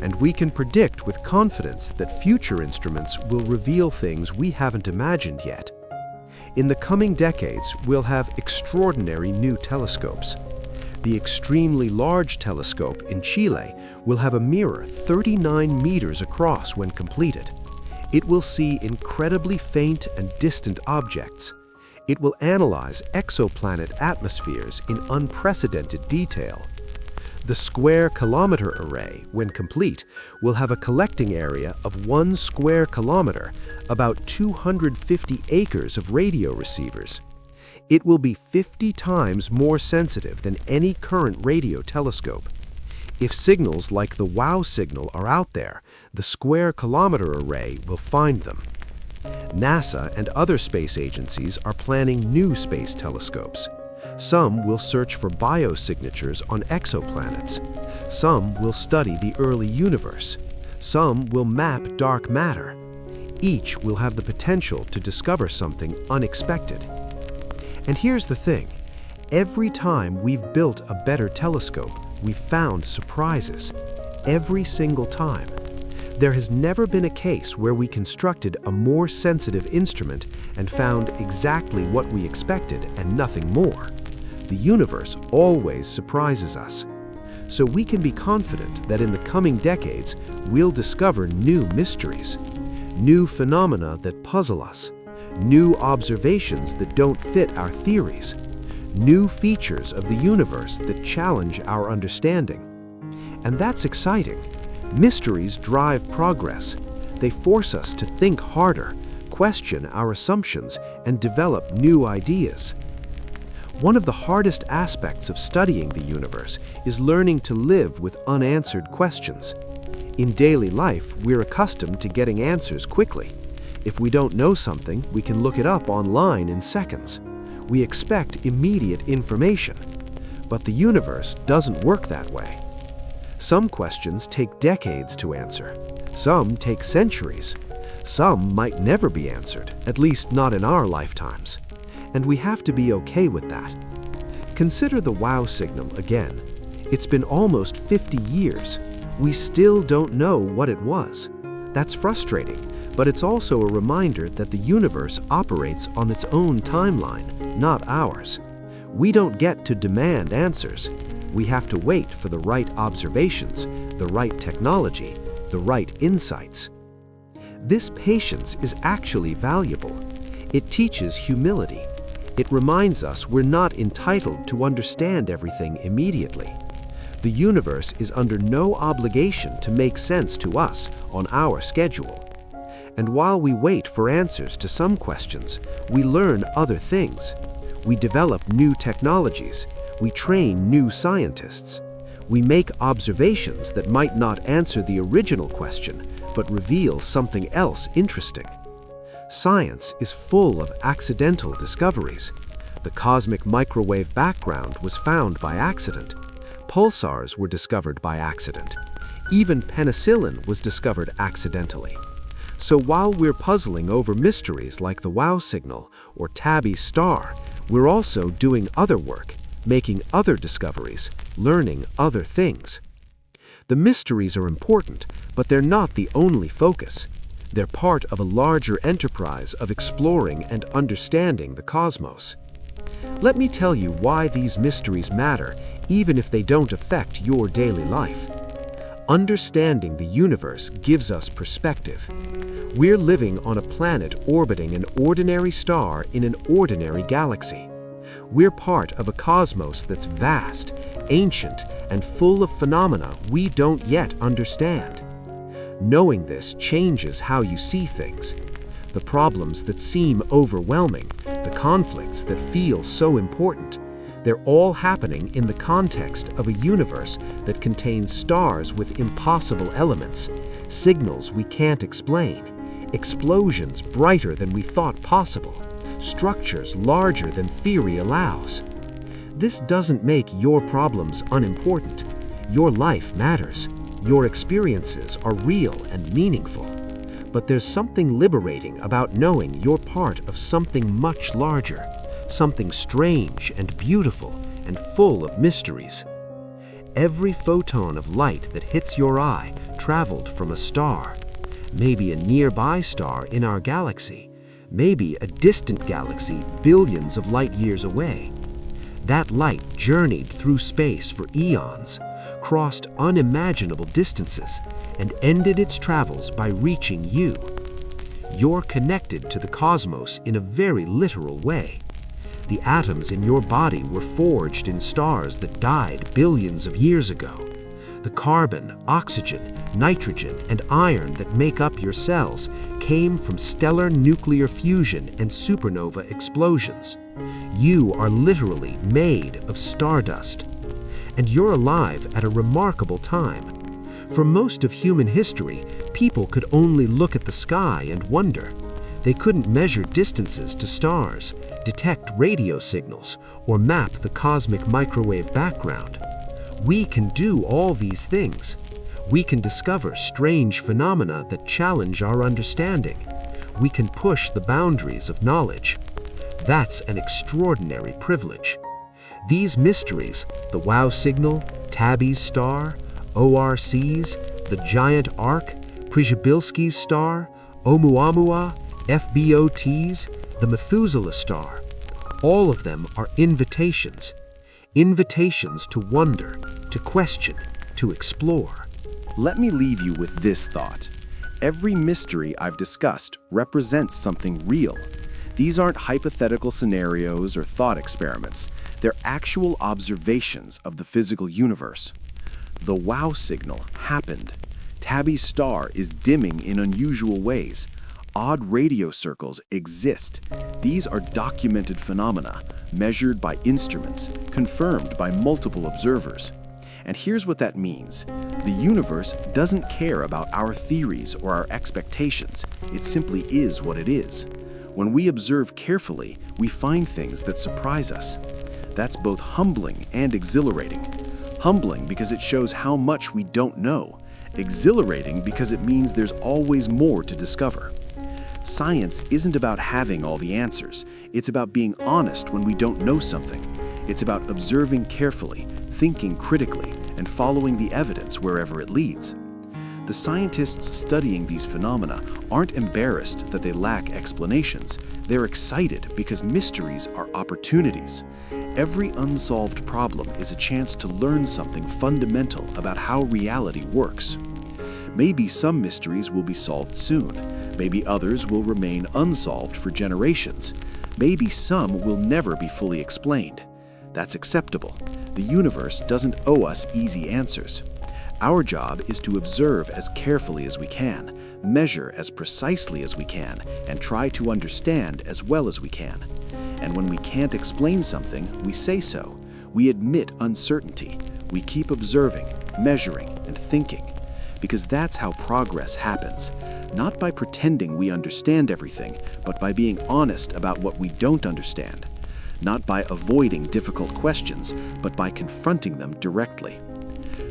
And we can predict with confidence that future instruments will reveal things we haven't imagined yet. In the coming decades, we'll have extraordinary new telescopes. The extremely large telescope in Chile will have a mirror 39 meters across when completed. It will see incredibly faint and distant objects. It will analyze exoplanet atmospheres in unprecedented detail. The square kilometer array, when complete, will have a collecting area of 1 square kilometer, about 250 acres of radio receivers. It will be 50 times more sensitive than any current radio telescope. If signals like the WOW signal are out there, the square kilometer array will find them. NASA and other space agencies are planning new space telescopes. Some will search for biosignatures on exoplanets. Some will study the early universe. Some will map dark matter. Each will have the potential to discover something unexpected. And here's the thing. Every time we've built a better telescope, we've found surprises. Every single time. There has never been a case where we constructed a more sensitive instrument and found exactly what we expected and nothing more. The universe always surprises us. So we can be confident that in the coming decades, we'll discover new mysteries, new phenomena that puzzle us, new observations that don't fit our theories, new features of the universe that challenge our understanding. And that's exciting. Mysteries drive progress. They force us to think harder, question our assumptions, and develop new ideas. One of the hardest aspects of studying the universe is learning to live with unanswered questions. In daily life, we're accustomed to getting answers quickly. If we don't know something, we can look it up online in seconds. We expect immediate information. But the universe doesn't work that way. Some questions take decades to answer. Some take centuries. Some might never be answered, at least not in our lifetimes. And we have to be okay with that. Consider the WOW signal again. It's been almost 50 years. We still don't know what it was. That's frustrating, but it's also a reminder that the universe operates on its own timeline, not ours. We don't get to demand answers. We have to wait for the right observations, the right technology, the right insights. This patience is actually valuable. It teaches humility. It reminds us we're not entitled to understand everything immediately. The universe is under no obligation to make sense to us on our schedule. And while we wait for answers to some questions, we learn other things. We develop new technologies. We train new scientists. We make observations that might not answer the original question, but reveal something else interesting. Science is full of accidental discoveries. The cosmic microwave background was found by accident. Pulsars were discovered by accident. Even penicillin was discovered accidentally. So while we're puzzling over mysteries like the WOW signal or Tabby's star, we're also doing other work, making other discoveries, learning other things. The mysteries are important, but they're not the only focus. They're part of a larger enterprise of exploring and understanding the cosmos. Let me tell you why these mysteries matter, even if they don't affect your daily life. Understanding the universe gives us perspective. We're living on a planet orbiting an ordinary star in an ordinary galaxy. We're part of a cosmos that's vast, ancient, and full of phenomena we don't yet understand. Knowing this changes how you see things. The problems that seem overwhelming, the conflicts that feel so important, they're all happening in the context of a universe that contains stars with impossible elements, signals we can't explain, explosions brighter than we thought possible, structures larger than theory allows. This doesn't make your problems unimportant. Your life matters. Your experiences are real and meaningful. But there's something liberating about knowing you're part of something much larger, something strange and beautiful and full of mysteries. Every photon of light that hits your eye traveled from a star, maybe a nearby star in our galaxy, maybe a distant galaxy billions of light years away. That light journeyed through space for eons, crossed unimaginable distances, and ended its travels by reaching you. You're connected to the cosmos in a very literal way. The atoms in your body were forged in stars that died billions of years ago. The carbon, oxygen, nitrogen, and iron that make up your cells came from stellar nuclear fusion and supernova explosions. You are literally made of stardust. And you're alive at a remarkable time. For most of human history, people could only look at the sky and wonder. They couldn't measure distances to stars, detect radio signals, or map the cosmic microwave background. We can do all these things. We can discover strange phenomena that challenge our understanding. We can push the boundaries of knowledge. That's an extraordinary privilege. These mysteries, the WOW signal, Tabby's star, ORCs, the giant arc, Przybylski's star, Oumuamua, FBOTs, the Methuselah star, all of them are invitations. Invitations to wonder, to question, to explore. Let me leave you with this thought. Every mystery I've discussed represents something real. These aren't hypothetical scenarios or thought experiments. They're actual observations of the physical universe. The WOW signal happened. Tabby's star is dimming in unusual ways. Odd radio circles exist. These are documented phenomena, measured by instruments, confirmed by multiple observers. And here's what that means. The universe doesn't care about our theories or our expectations. It simply is what it is. When we observe carefully, we find things that surprise us. That's both humbling and exhilarating. Humbling because it shows how much we don't know. Exhilarating because it means there's always more to discover. Science isn't about having all the answers. It's about being honest when we don't know something. It's about observing carefully, thinking critically, and following the evidence wherever it leads. The scientists studying these phenomena aren't embarrassed that they lack explanations. They're excited because mysteries are opportunities. Every unsolved problem is a chance to learn something fundamental about how reality works. Maybe some mysteries will be solved soon. Maybe others will remain unsolved for generations. Maybe some will never be fully explained. That's acceptable. The universe doesn't owe us easy answers. Our job is to observe as carefully as we can, measure as precisely as we can, and try to understand as well as we can. And when we can't explain something, we say so. We admit uncertainty. We keep observing, measuring, and thinking. Because that's how progress happens. Not by pretending we understand everything, but by being honest about what we don't understand. Not by avoiding difficult questions, but by confronting them directly.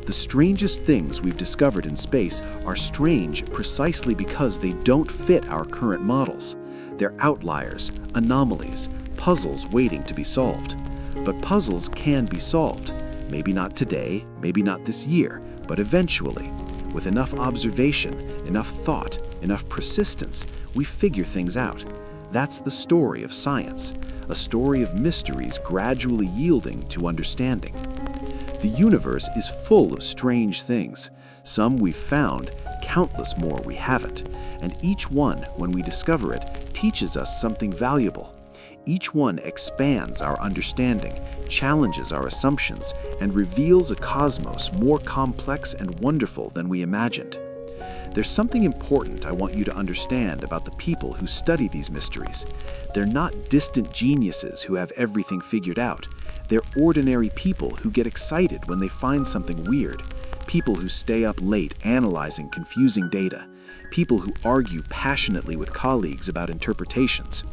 The strangest things we've discovered in space are strange precisely because they don't fit our current models. They're outliers, anomalies, puzzles waiting to be solved. But puzzles can be solved. Maybe not today, maybe not this year, but eventually. With enough observation, enough thought, enough persistence, we figure things out. That's the story of science, a story of mysteries gradually yielding to understanding. The universe is full of strange things, some we've found, countless more we haven't, and each one, when we discover it, teaches us something valuable. Each one expands our understanding, challenges our assumptions, and reveals a cosmos more complex and wonderful than we imagined. There's something important I want you to understand about the people who study these mysteries. They're not distant geniuses who have everything figured out. They're ordinary people who get excited when they find something weird. People who stay up late analyzing confusing data. People who argue passionately with colleagues about interpretations.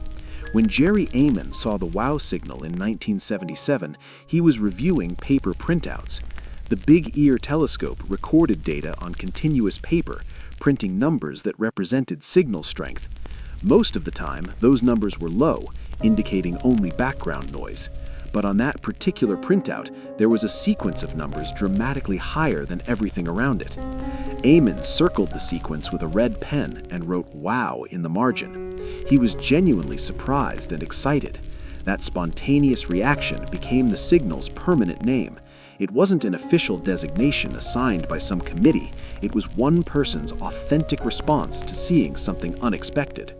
When Jerry Amon saw the WOW signal in 1977, he was reviewing paper printouts. The Big Ear telescope recorded data on continuous paper, printing numbers that represented signal strength. Most of the time, those numbers were low, indicating only background noise. But on that particular printout, there was a sequence of numbers dramatically higher than everything around it. Amon circled the sequence with a red pen and wrote "WOW" in the margin. He was genuinely surprised and excited. That spontaneous reaction became the signal's permanent name. It wasn't an official designation assigned by some committee. It was one person's authentic response to seeing something unexpected.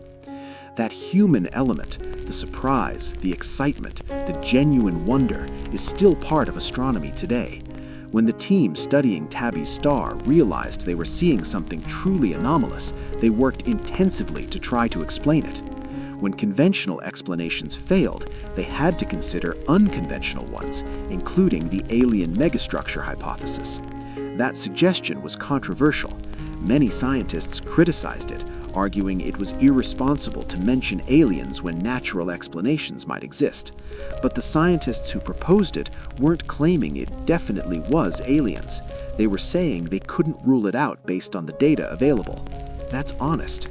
That human element, the surprise, the excitement, the genuine wonder, is still part of astronomy today. When the team studying Tabby's star realized they were seeing something truly anomalous, they worked intensively to try to explain it. When conventional explanations failed, they had to consider unconventional ones, including the alien megastructure hypothesis. That suggestion was controversial. Many scientists criticized it, arguing it was irresponsible to mention aliens when natural explanations might exist. But the scientists who proposed it weren't claiming it definitely was aliens. They were saying they couldn't rule it out based on the data available. That's honest.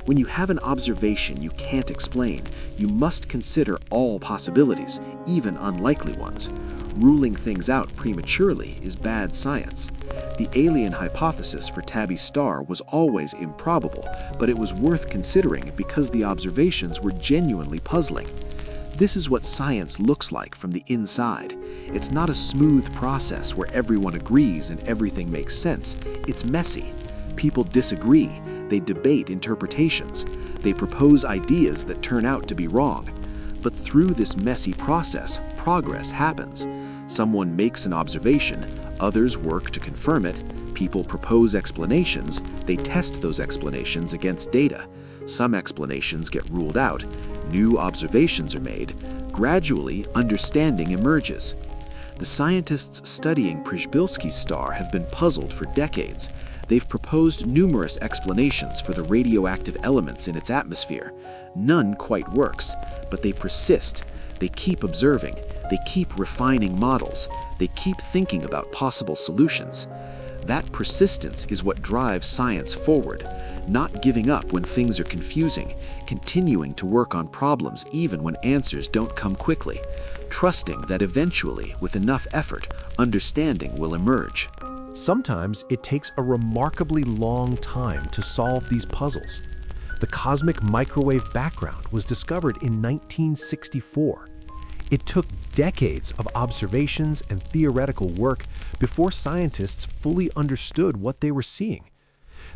When you have an observation you can't explain, you must consider all possibilities, even unlikely ones. Ruling things out prematurely is bad science. The alien hypothesis for Tabby's star was always improbable, but it was worth considering because the observations were genuinely puzzling. This is what science looks like from the inside. It's not a smooth process where everyone agrees and everything makes sense. It's messy. People disagree. They debate interpretations. They propose ideas that turn out to be wrong. But through this messy process, progress happens. Someone makes an observation, others work to confirm it, people propose explanations, they test those explanations against data. Some explanations get ruled out, new observations are made. Gradually, understanding emerges. The scientists studying Przybylski's star have been puzzled for decades. They've proposed numerous explanations for the radioactive elements in its atmosphere. None quite works, but they persist. They keep observing. They keep refining models. They keep thinking about possible solutions. That persistence is what drives science forward, not giving up when things are confusing, continuing to work on problems even when answers don't come quickly, trusting that eventually, with enough effort, understanding will emerge. Sometimes it takes a remarkably long time to solve these puzzles. The cosmic microwave background was discovered in 1964. It took decades of observations and theoretical work before scientists fully understood what they were seeing.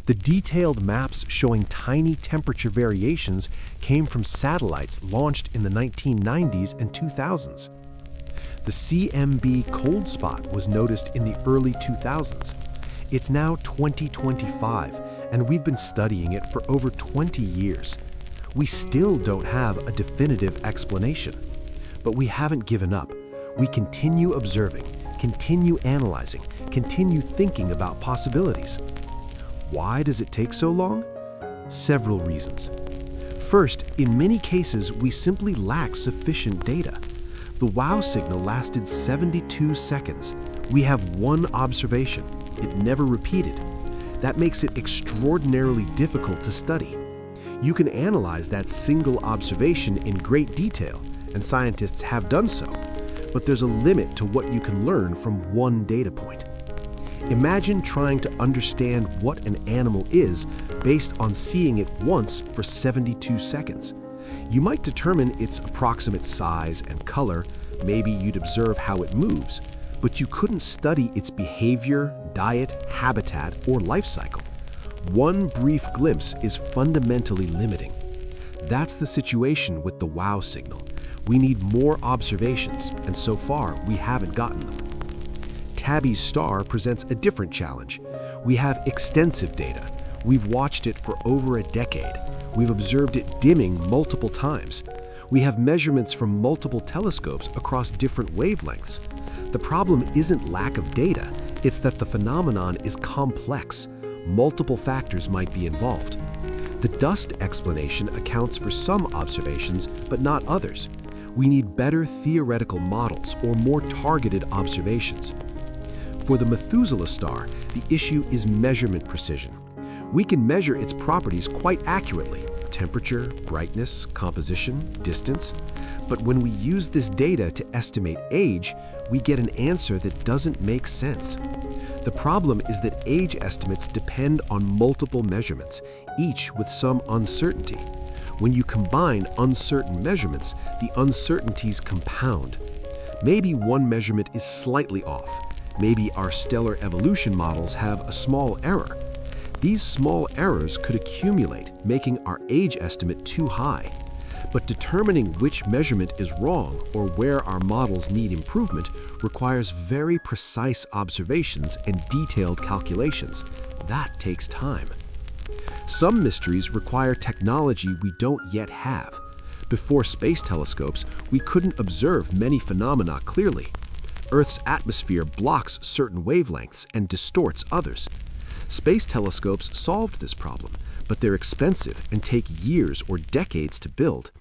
The detailed maps showing tiny temperature variations came from satellites launched in the 1990s and 2000s. The CMB cold spot was noticed in the early 2000s. It's now 2025, and we've been studying it for over 20 years. We still don't have a definitive explanation. But we haven't given up. We continue observing, continue analyzing, continue thinking about possibilities. Why does it take so long? Several reasons. First, in many cases, we simply lack sufficient data. The WOW signal lasted 72 seconds. We have one observation. It never repeated. That makes it extraordinarily difficult to study. You can analyze that single observation in great detail, and scientists have done so, but there's a limit to what you can learn from one data point. Imagine trying to understand what an animal is based on seeing it once for 72 seconds. You might determine its approximate size and color, maybe you'd observe how it moves, but you couldn't study its behavior, diet, habitat, or life cycle. One brief glimpse is fundamentally limiting. That's the situation with the WOW signal. We need more observations, and so far, we haven't gotten them. Tabby's star presents a different challenge. We have extensive data. We've watched it for over a decade. We've observed it dimming multiple times. We have measurements from multiple telescopes across different wavelengths. The problem isn't lack of data, it's that the phenomenon is complex. Multiple factors might be involved. The dust explanation accounts for some observations, but not others. We need better theoretical models or more targeted observations. For the Methuselah star, the issue is measurement precision. We can measure its properties quite accurately: temperature, brightness, composition, distance. But when we use this data to estimate age, we get an answer that doesn't make sense. The problem is that age estimates depend on multiple measurements, each with some uncertainty. When you combine uncertain measurements, the uncertainties compound. Maybe one measurement is slightly off. Maybe our stellar evolution models have a small error. These small errors could accumulate, making our age estimate too high. But determining which measurement is wrong or where our models need improvement requires very precise observations and detailed calculations. That takes time. Some mysteries require technology we don't yet have. Before space telescopes, we couldn't observe many phenomena clearly. Earth's atmosphere blocks certain wavelengths and distorts others. Space telescopes solved this problem, but they're expensive and take years or decades to build.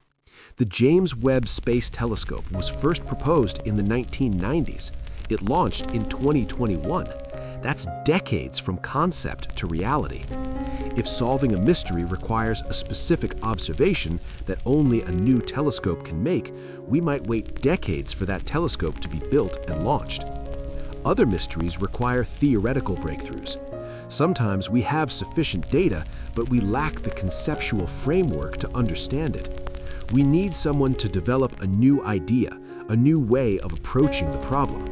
The James Webb Space Telescope was first proposed in the 1990s. It launched in 2021. That's decades from concept to reality. If solving a mystery requires a specific observation that only a new telescope can make, we might wait decades for that telescope to be built and launched. Other mysteries require theoretical breakthroughs. Sometimes we have sufficient data, but we lack the conceptual framework to understand it. We need someone to develop a new idea, a new way of approaching the problem.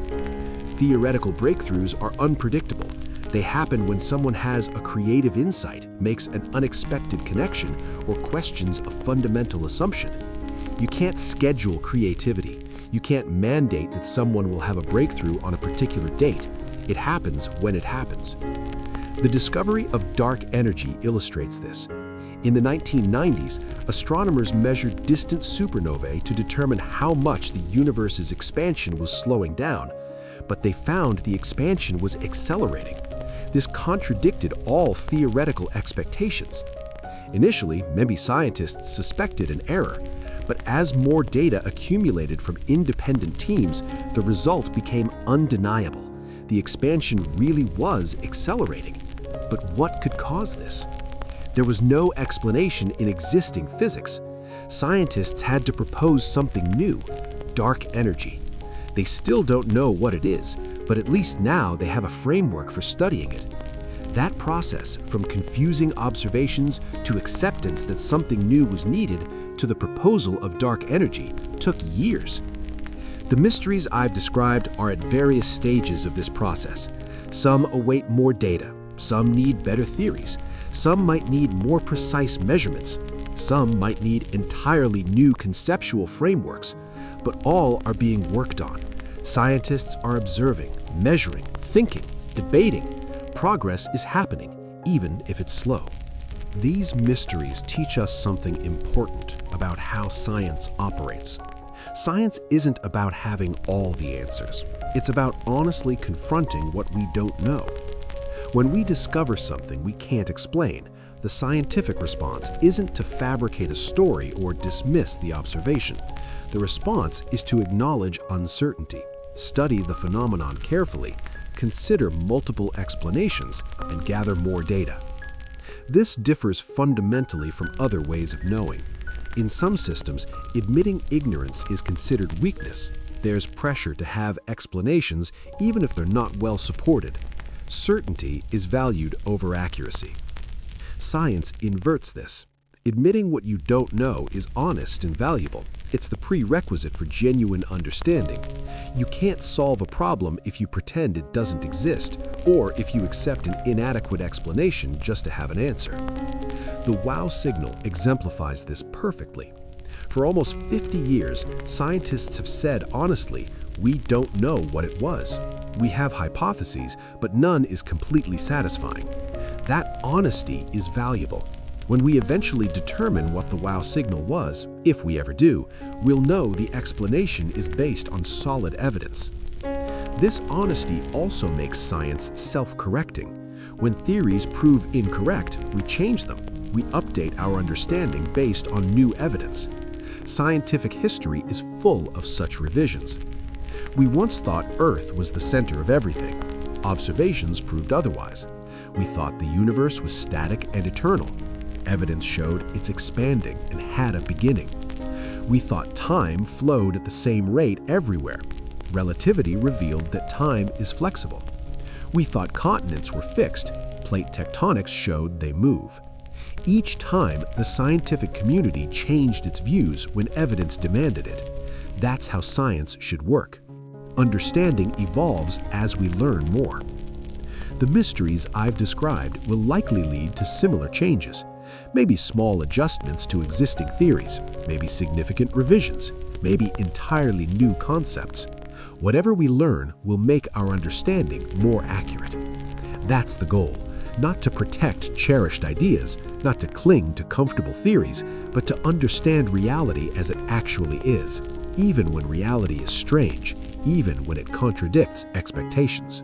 Theoretical breakthroughs are unpredictable. They happen when someone has a creative insight, makes an unexpected connection, or questions a fundamental assumption. You can't schedule creativity. You can't mandate that someone will have a breakthrough on a particular date. It happens when it happens. The discovery of dark energy illustrates this. In the 1990s, astronomers measured distant supernovae to determine how much the universe's expansion was slowing down, but they found the expansion was accelerating. This contradicted all theoretical expectations. Initially, maybe scientists suspected an error, but as more data accumulated from independent teams, the result became undeniable. The expansion really was accelerating. But what could cause this? There was no explanation in existing physics. Scientists had to propose something new: dark energy. They still don't know what it is, but at least now they have a framework for studying it. That process, from confusing observations to acceptance that something new was needed to the proposal of dark energy, took years. The mysteries I've described are at various stages of this process. Some await more data. Some need better theories. Some might need more precise measurements. Some might need entirely new conceptual frameworks. But all are being worked on. Scientists are observing, measuring, thinking, debating. Progress is happening, even if it's slow. These mysteries teach us something important about how science operates. Science isn't about having all the answers. It's about honestly confronting what we don't know. When we discover something we can't explain, the scientific response isn't to fabricate a story or dismiss the observation. The response is to acknowledge uncertainty, study the phenomenon carefully, consider multiple explanations, and gather more data. This differs fundamentally from other ways of knowing. In some systems, admitting ignorance is considered weakness. There's pressure to have explanations even if they're not well supported. Certainty is valued over accuracy. Science inverts this. Admitting what you don't know is honest and valuable. It's the prerequisite for genuine understanding. You can't solve a problem if you pretend it doesn't exist, or if you accept an inadequate explanation just to have an answer. The wow signal exemplifies this perfectly. For almost 50 years, scientists have said honestly, we don't know what it was. We have hypotheses, but none is completely satisfying. That honesty is valuable. When we eventually determine what the wow signal was, if we ever do, we'll know the explanation is based on solid evidence. This honesty also makes science self-correcting. When theories prove incorrect, we change them. We update our understanding based on new evidence. Scientific history is full of such revisions. We once thought Earth was the center of everything. Observations proved otherwise. We thought the universe was static and eternal. Evidence showed it's expanding and had a beginning. We thought time flowed at the same rate everywhere. Relativity revealed that time is flexible. We thought continents were fixed. Plate tectonics showed they move. Each time, the scientific community changed its views when evidence demanded it. That's how science should work. Understanding evolves as we learn more. The mysteries I've described will likely lead to similar changes. Maybe small adjustments to existing theories, maybe significant revisions, maybe entirely new concepts. Whatever we learn will make our understanding more accurate. That's the goal, not to protect cherished ideas, not to cling to comfortable theories, but to understand reality as it actually is, even when reality is strange, even when it contradicts expectations.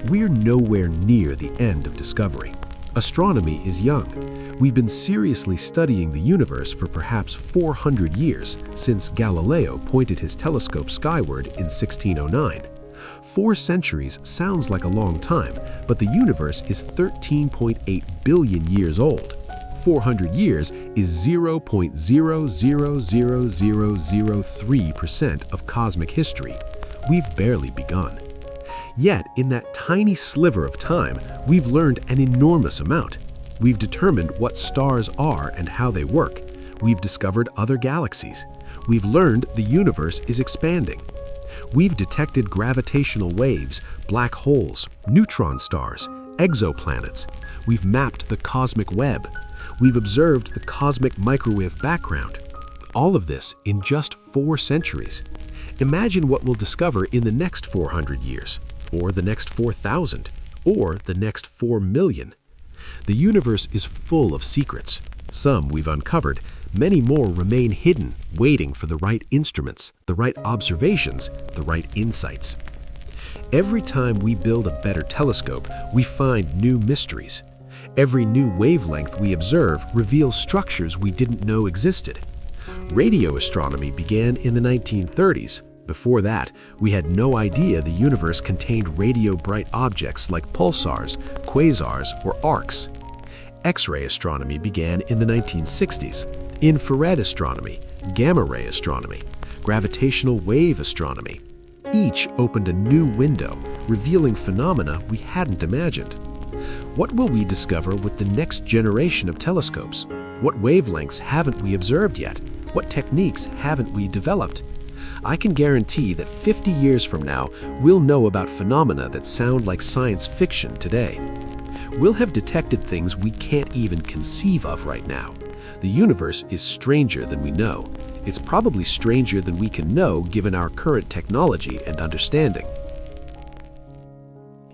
We're nowhere near the end of discovery. Astronomy is young. We've been seriously studying the universe for perhaps 400 years, since Galileo pointed his telescope skyward in 1609. 4 centuries sounds like a long time, but the universe is 13.8 billion years old. 400 years is 0.000003% of cosmic history. We've barely begun. Yet, in that tiny sliver of time, we've learned an enormous amount. We've determined what stars are and how they work. We've discovered other galaxies. We've learned the universe is expanding. We've detected gravitational waves, black holes, neutron stars, exoplanets. We've mapped the cosmic web. We've observed the cosmic microwave background. All of this in just 4 centuries. Imagine what we'll discover in the next 400 years, or the next 4,000, or the next 4 million. The universe is full of secrets. Some we've uncovered, many more remain hidden, waiting for the right instruments, the right observations, the right insights. Every time we build a better telescope, we find new mysteries. Every new wavelength we observe reveals structures we didn't know existed. Radio astronomy began in the 1930s. Before that, we had no idea the universe contained radio-bright objects like pulsars, quasars, or arcs. X-ray astronomy began in the 1960s. Infrared astronomy, gamma-ray astronomy, gravitational wave astronomy. Each opened a new window, revealing phenomena we hadn't imagined. What will we discover with the next generation of telescopes? What wavelengths haven't we observed yet? What techniques haven't we developed? I can guarantee that 50 years from now, we'll know about phenomena that sound like science fiction today. We'll have detected things we can't even conceive of right now. The universe is stranger than we know. It's probably stranger than we can know given our current technology and understanding.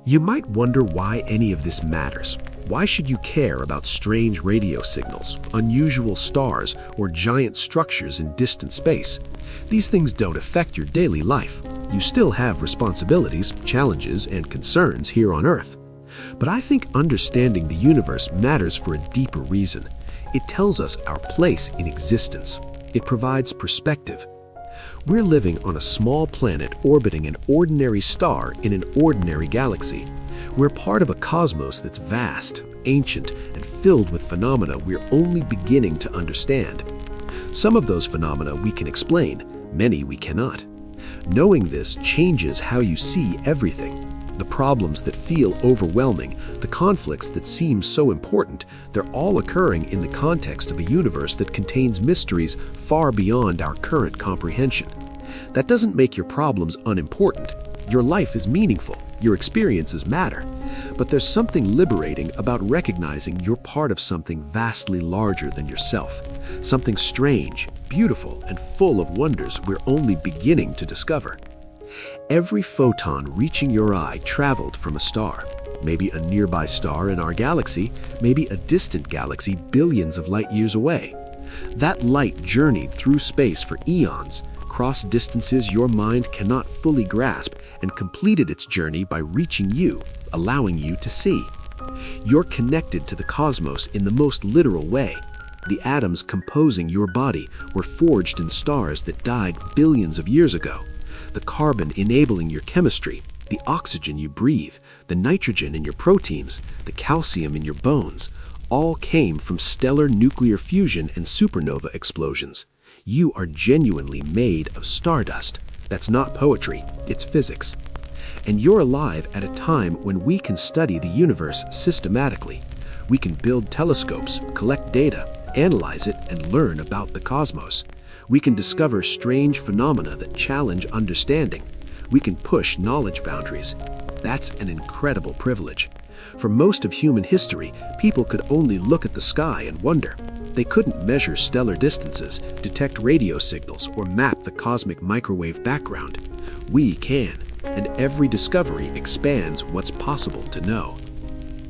You might wonder why any of this matters. Why should you care about strange radio signals, unusual stars, or giant structures in distant space? These things don't affect your daily life. You still have responsibilities, challenges, and concerns here on Earth. But I think understanding the universe matters for a deeper reason. It tells us our place in existence. It provides perspective. We're living on a small planet orbiting an ordinary star in an ordinary galaxy. We're part of a cosmos that's vast, ancient, and filled with phenomena we're only beginning to understand. Some of those phenomena we can explain, many we cannot. Knowing this changes how you see everything. The problems that feel overwhelming, the conflicts that seem so important, they're all occurring in the context of a universe that contains mysteries far beyond our current comprehension. That doesn't make your problems unimportant. Your life is meaningful, your experiences matter. But there's something liberating about recognizing you're part of something vastly larger than yourself. Something strange, beautiful, and full of wonders we're only beginning to discover. Every photon reaching your eye traveled from a star. Maybe a nearby star in our galaxy, maybe a distant galaxy billions of light years away. That light journeyed through space for eons, crossed distances your mind cannot fully grasp, and completed its journey by reaching you, allowing you to see. You're connected to the cosmos in the most literal way. The atoms composing your body were forged in stars that died billions of years ago. The carbon enabling your chemistry, the oxygen you breathe, the nitrogen in your proteins, the calcium in your bones, all came from stellar nuclear fusion and supernova explosions. You are genuinely made of stardust. That's not poetry, it's physics. And you're alive at a time when we can study the universe systematically. We can build telescopes, collect data, analyze it, and learn about the cosmos. We can discover strange phenomena that challenge understanding. We can push knowledge boundaries. That's an incredible privilege. For most of human history, people could only look at the sky and wonder. They couldn't measure stellar distances, detect radio signals, or map the cosmic microwave background. We can, and every discovery expands what's possible to know.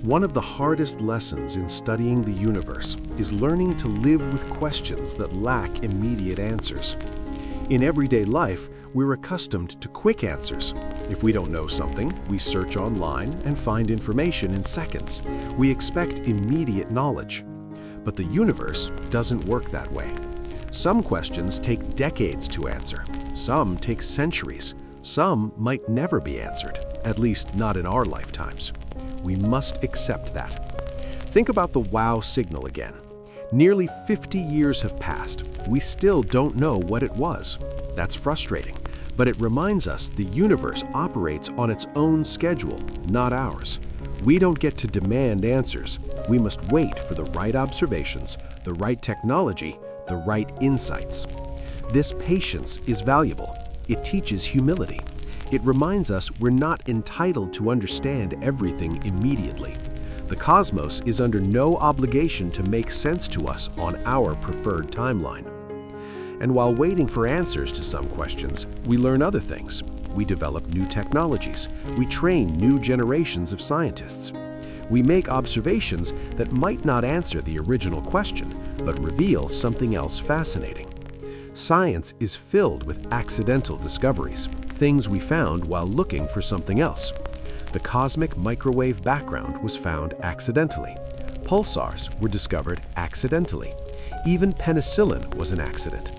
One of the hardest lessons in studying the universe is learning to live with questions that lack immediate answers. In everyday life, we're accustomed to quick answers. If we don't know something, we search online and find information in seconds. We expect immediate knowledge. But the universe doesn't work that way. Some questions take decades to answer. Some take centuries. Some might never be answered, at least not in our lifetimes. We must accept that. Think about the WOW signal again. Nearly 50 years have passed. We still don't know what it was. That's frustrating, but it reminds us the universe operates on its own schedule, not ours. We don't get to demand answers. We must wait for the right observations, the right technology, the right insights. This patience is valuable. It teaches humility. It reminds us we're not entitled to understand everything immediately. The cosmos is under no obligation to make sense to us on our preferred timeline. And while waiting for answers to some questions, we learn other things. We develop new technologies. We train new generations of scientists. We make observations that might not answer the original question, but reveal something else fascinating. Science is filled with accidental discoveries, things we found while looking for something else. The cosmic microwave background was found accidentally. Pulsars were discovered accidentally. Even penicillin was an accident.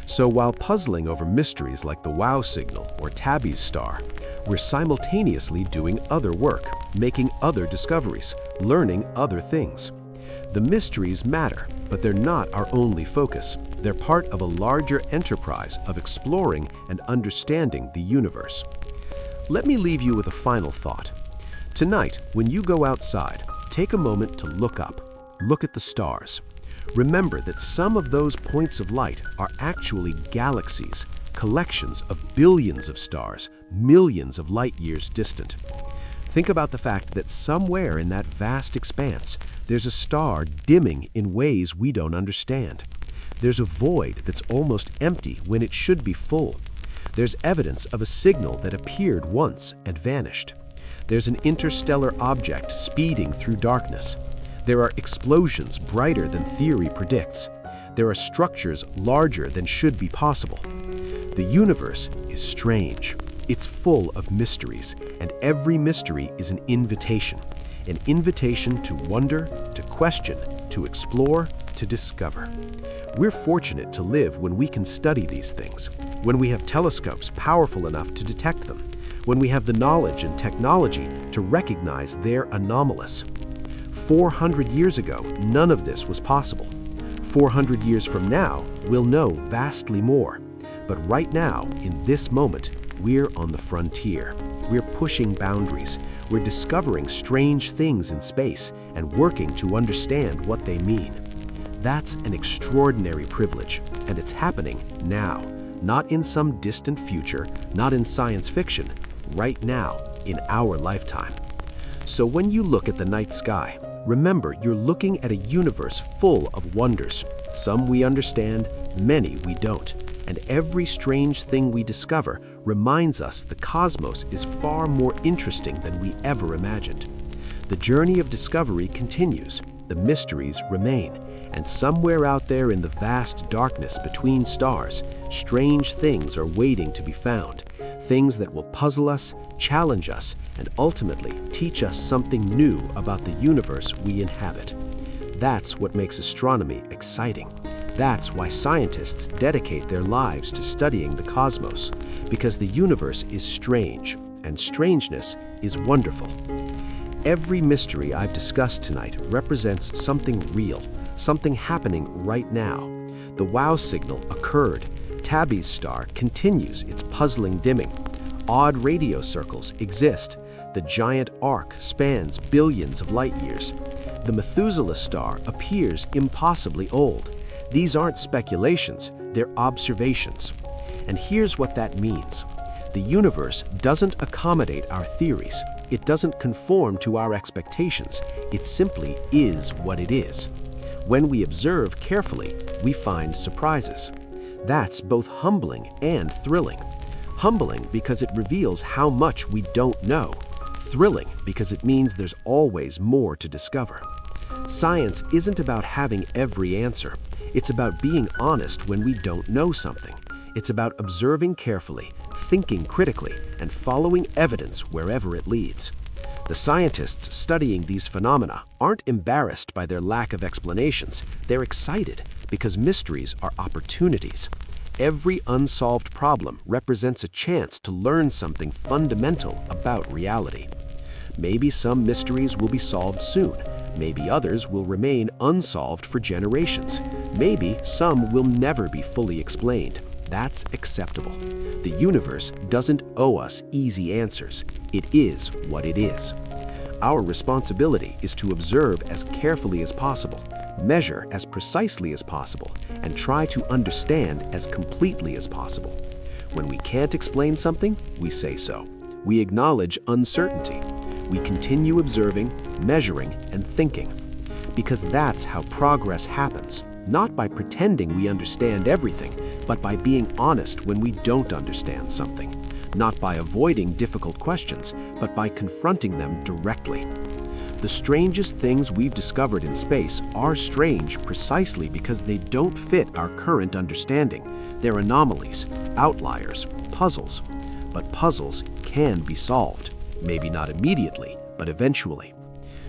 So while puzzling over mysteries like the WOW signal or Tabby's star, we're simultaneously doing other work, making other discoveries, learning other things. The mysteries matter, but they're not our only focus. They're part of a larger enterprise of exploring and understanding the universe. Let me leave you with a final thought. Tonight, when you go outside, take a moment to look up. Look at the stars. Remember that some of those points of light are actually galaxies, collections of billions of stars, millions of light years distant. Think about the fact that somewhere in that vast expanse, there's a star dimming in ways we don't understand. There's a void that's almost empty when it should be full. There's evidence of a signal that appeared once and vanished. There's an interstellar object speeding through darkness. There are explosions brighter than theory predicts. There are structures larger than should be possible. The universe is strange. It's full of mysteries, and every mystery is an invitation to wonder, to question, to explore, to discover. We're fortunate to live when we can study these things, when we have telescopes powerful enough to detect them, when we have the knowledge and technology to recognize they're anomalous. 400 years ago, none of this was possible. 400 years from now, we'll know vastly more. But right now, in this moment, we're on the frontier. we're pushing boundaries. We're discovering strange things in space and working to understand what they mean. That's an extraordinary privilege, and it's happening now, not in some distant future, not in science fiction, right now, in our lifetime. So when you look at the night sky, remember you're looking at a universe full of wonders. Some we understand, many we don't. And every strange thing we discover reminds us the cosmos is far more interesting than we ever imagined. The journey of discovery continues, the mysteries remain, and somewhere out there in the vast darkness between stars, strange things are waiting to be found. Things that will puzzle us, challenge us, and ultimately teach us something new about the universe we inhabit. That's what makes astronomy exciting. That's why scientists dedicate their lives to studying the cosmos, because the universe is strange, and strangeness is wonderful. Every mystery I've discussed tonight represents something real, something happening right now. The WOW signal occurred. Tabby's star continues its puzzling dimming. Odd radio circles exist. The giant arc spans billions of light years. The Methuselah star appears impossibly old. These aren't speculations, they're observations. And here's what that means. The universe doesn't accommodate our theories. It doesn't conform to our expectations. It simply is what it is. When we observe carefully, we find surprises. That's both humbling and thrilling. Humbling because it reveals how much we don't know. Thrilling because it means there's always more to discover. Science isn't about having every answer. It's about being honest when we don't know something. It's about observing carefully, thinking critically, and following evidence wherever it leads. The scientists studying these phenomena aren't embarrassed by their lack of explanations. They're excited because mysteries are opportunities. Every unsolved problem represents a chance to learn something fundamental about reality. Maybe some mysteries will be solved soon. Maybe others will remain unsolved for generations. Maybe some will never be fully explained. That's acceptable. The universe doesn't owe us easy answers. It is what it is. Our responsibility is to observe as carefully as possible, measure as precisely as possible, and try to understand as completely as possible. When we can't explain something, we say so. We acknowledge uncertainty. We continue observing, measuring, and thinking. Because that's how progress happens, not by pretending we understand everything, but by being honest when we don't understand something. Not by avoiding difficult questions, but by confronting them directly. The strangest things we've discovered in space are strange precisely because they don't fit our current understanding. They're anomalies, outliers, puzzles. But puzzles can be solved. Maybe not immediately, but eventually.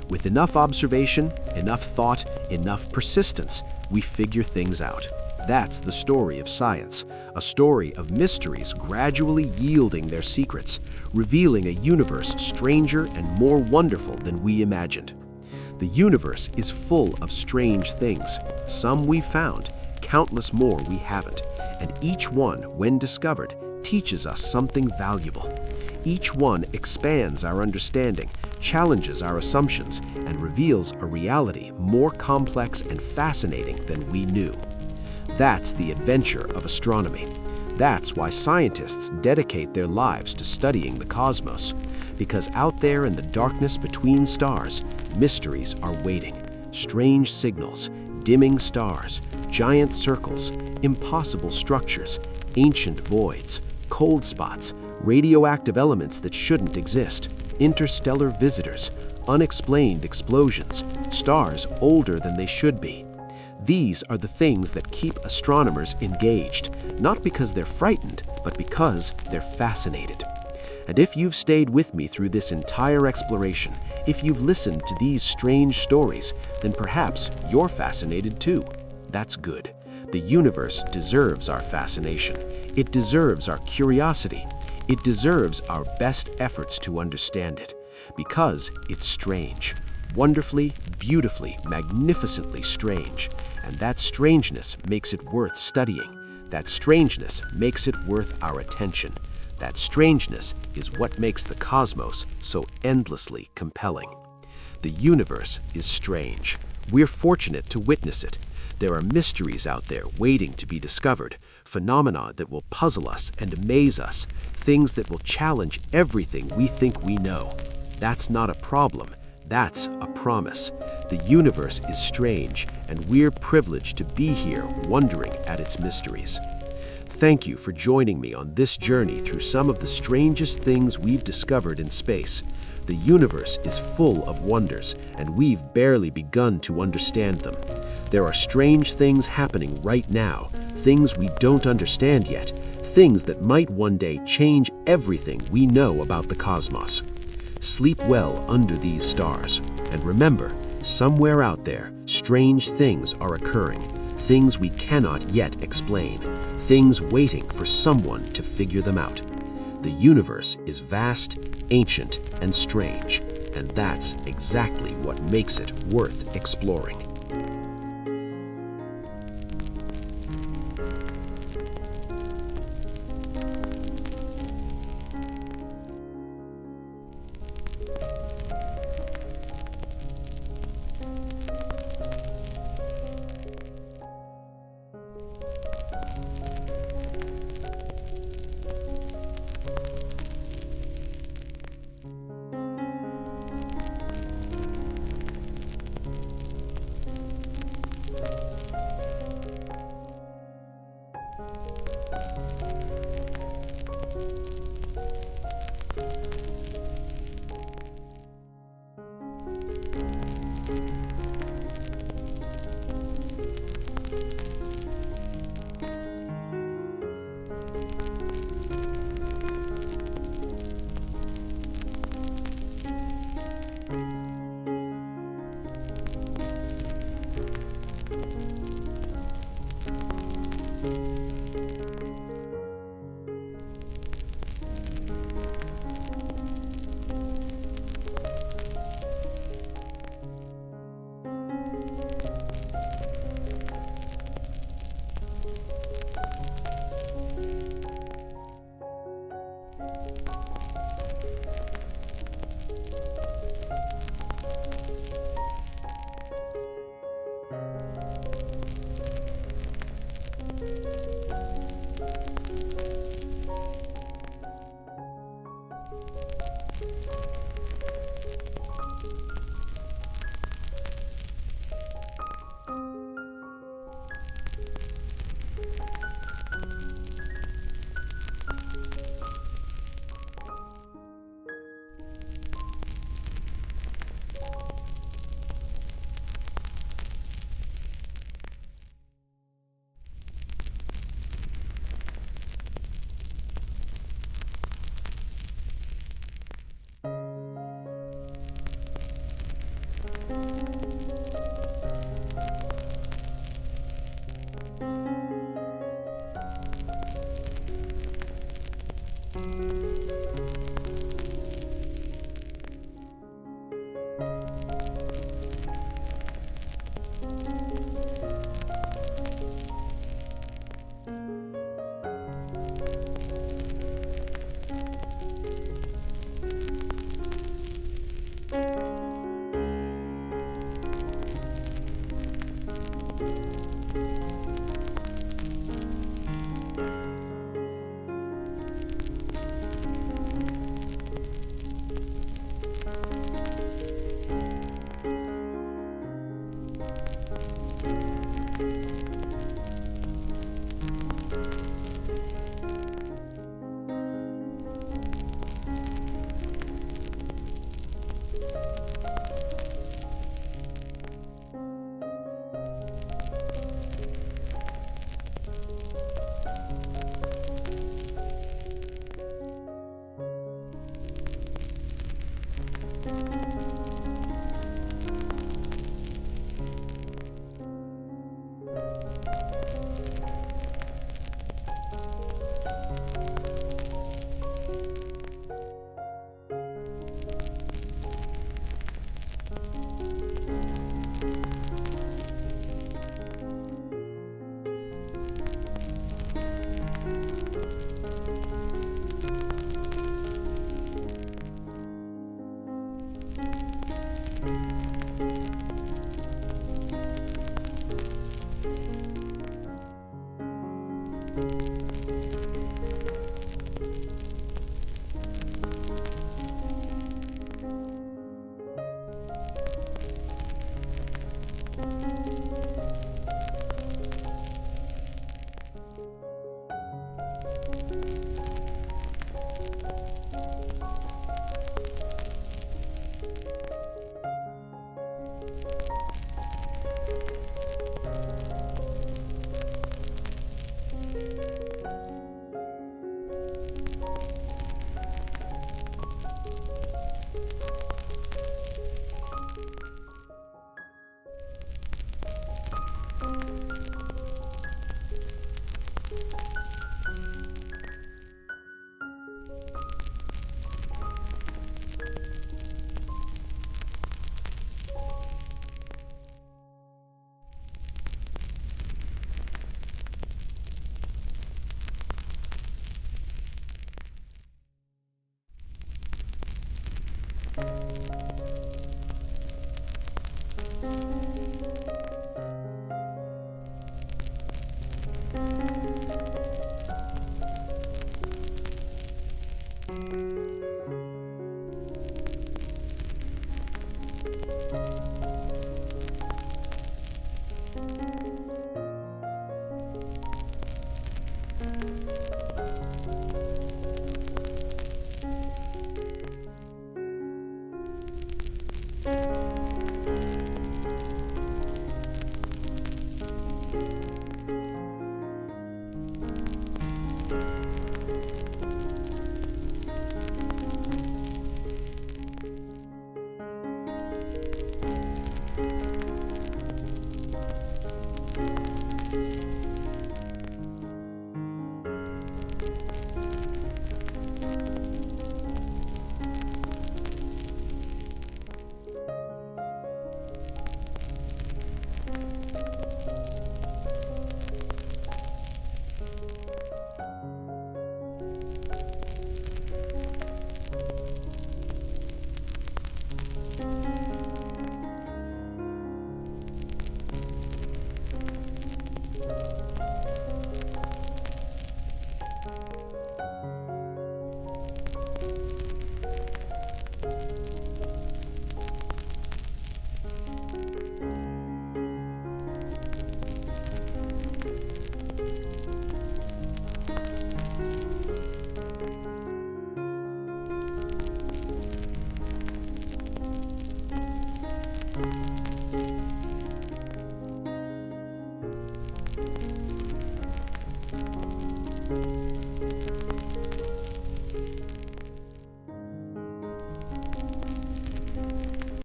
With enough observation, enough thought, enough persistence, we figure things out. That's the story of science, a story of mysteries gradually yielding their secrets, revealing a universe stranger and more wonderful than we imagined. The universe is full of strange things. Some we've found, countless more we haven't, and each one, when discovered, teaches us something valuable. Each one expands our understanding, challenges our assumptions, and reveals a reality more complex and fascinating than we knew. That's the adventure of astronomy. That's why scientists dedicate their lives to studying the cosmos, because out there in the darkness between stars, mysteries are waiting. Strange signals, dimming stars, giant circles, impossible structures, ancient voids, cold spots, radioactive elements that shouldn't exist, interstellar visitors, unexplained explosions, stars older than they should be. These are the things that keep astronomers engaged, not because they're frightened, but because they're fascinated. And if you've stayed with me through this entire exploration, if you've listened to these strange stories, then perhaps you're fascinated too. That's good. The universe deserves our fascination. It deserves our curiosity. It deserves our best efforts to understand it, because it's strange. Wonderfully, beautifully, magnificently strange. And that strangeness makes it worth studying. That strangeness makes it worth our attention. That strangeness is what makes the cosmos so endlessly compelling. The universe is strange. We're fortunate to witness it. There are mysteries out there waiting to be discovered, phenomena that will puzzle us and amaze us, things that will challenge everything we think we know. That's not a problem, that's a promise. The universe is strange, and we're privileged to be here wondering at its mysteries. Thank you for joining me on this journey through some of the strangest things we've discovered in space. The universe is full of wonders, and we've barely begun to understand them. There are strange things happening right now, things we don't understand yet, things that might one day change everything we know about the cosmos. Sleep well under these stars, and remember, somewhere out there, strange things are occurring, things we cannot yet explain, things waiting for someone to figure them out. The universe is vast, ancient, and strange, and that's exactly what makes it worth exploring.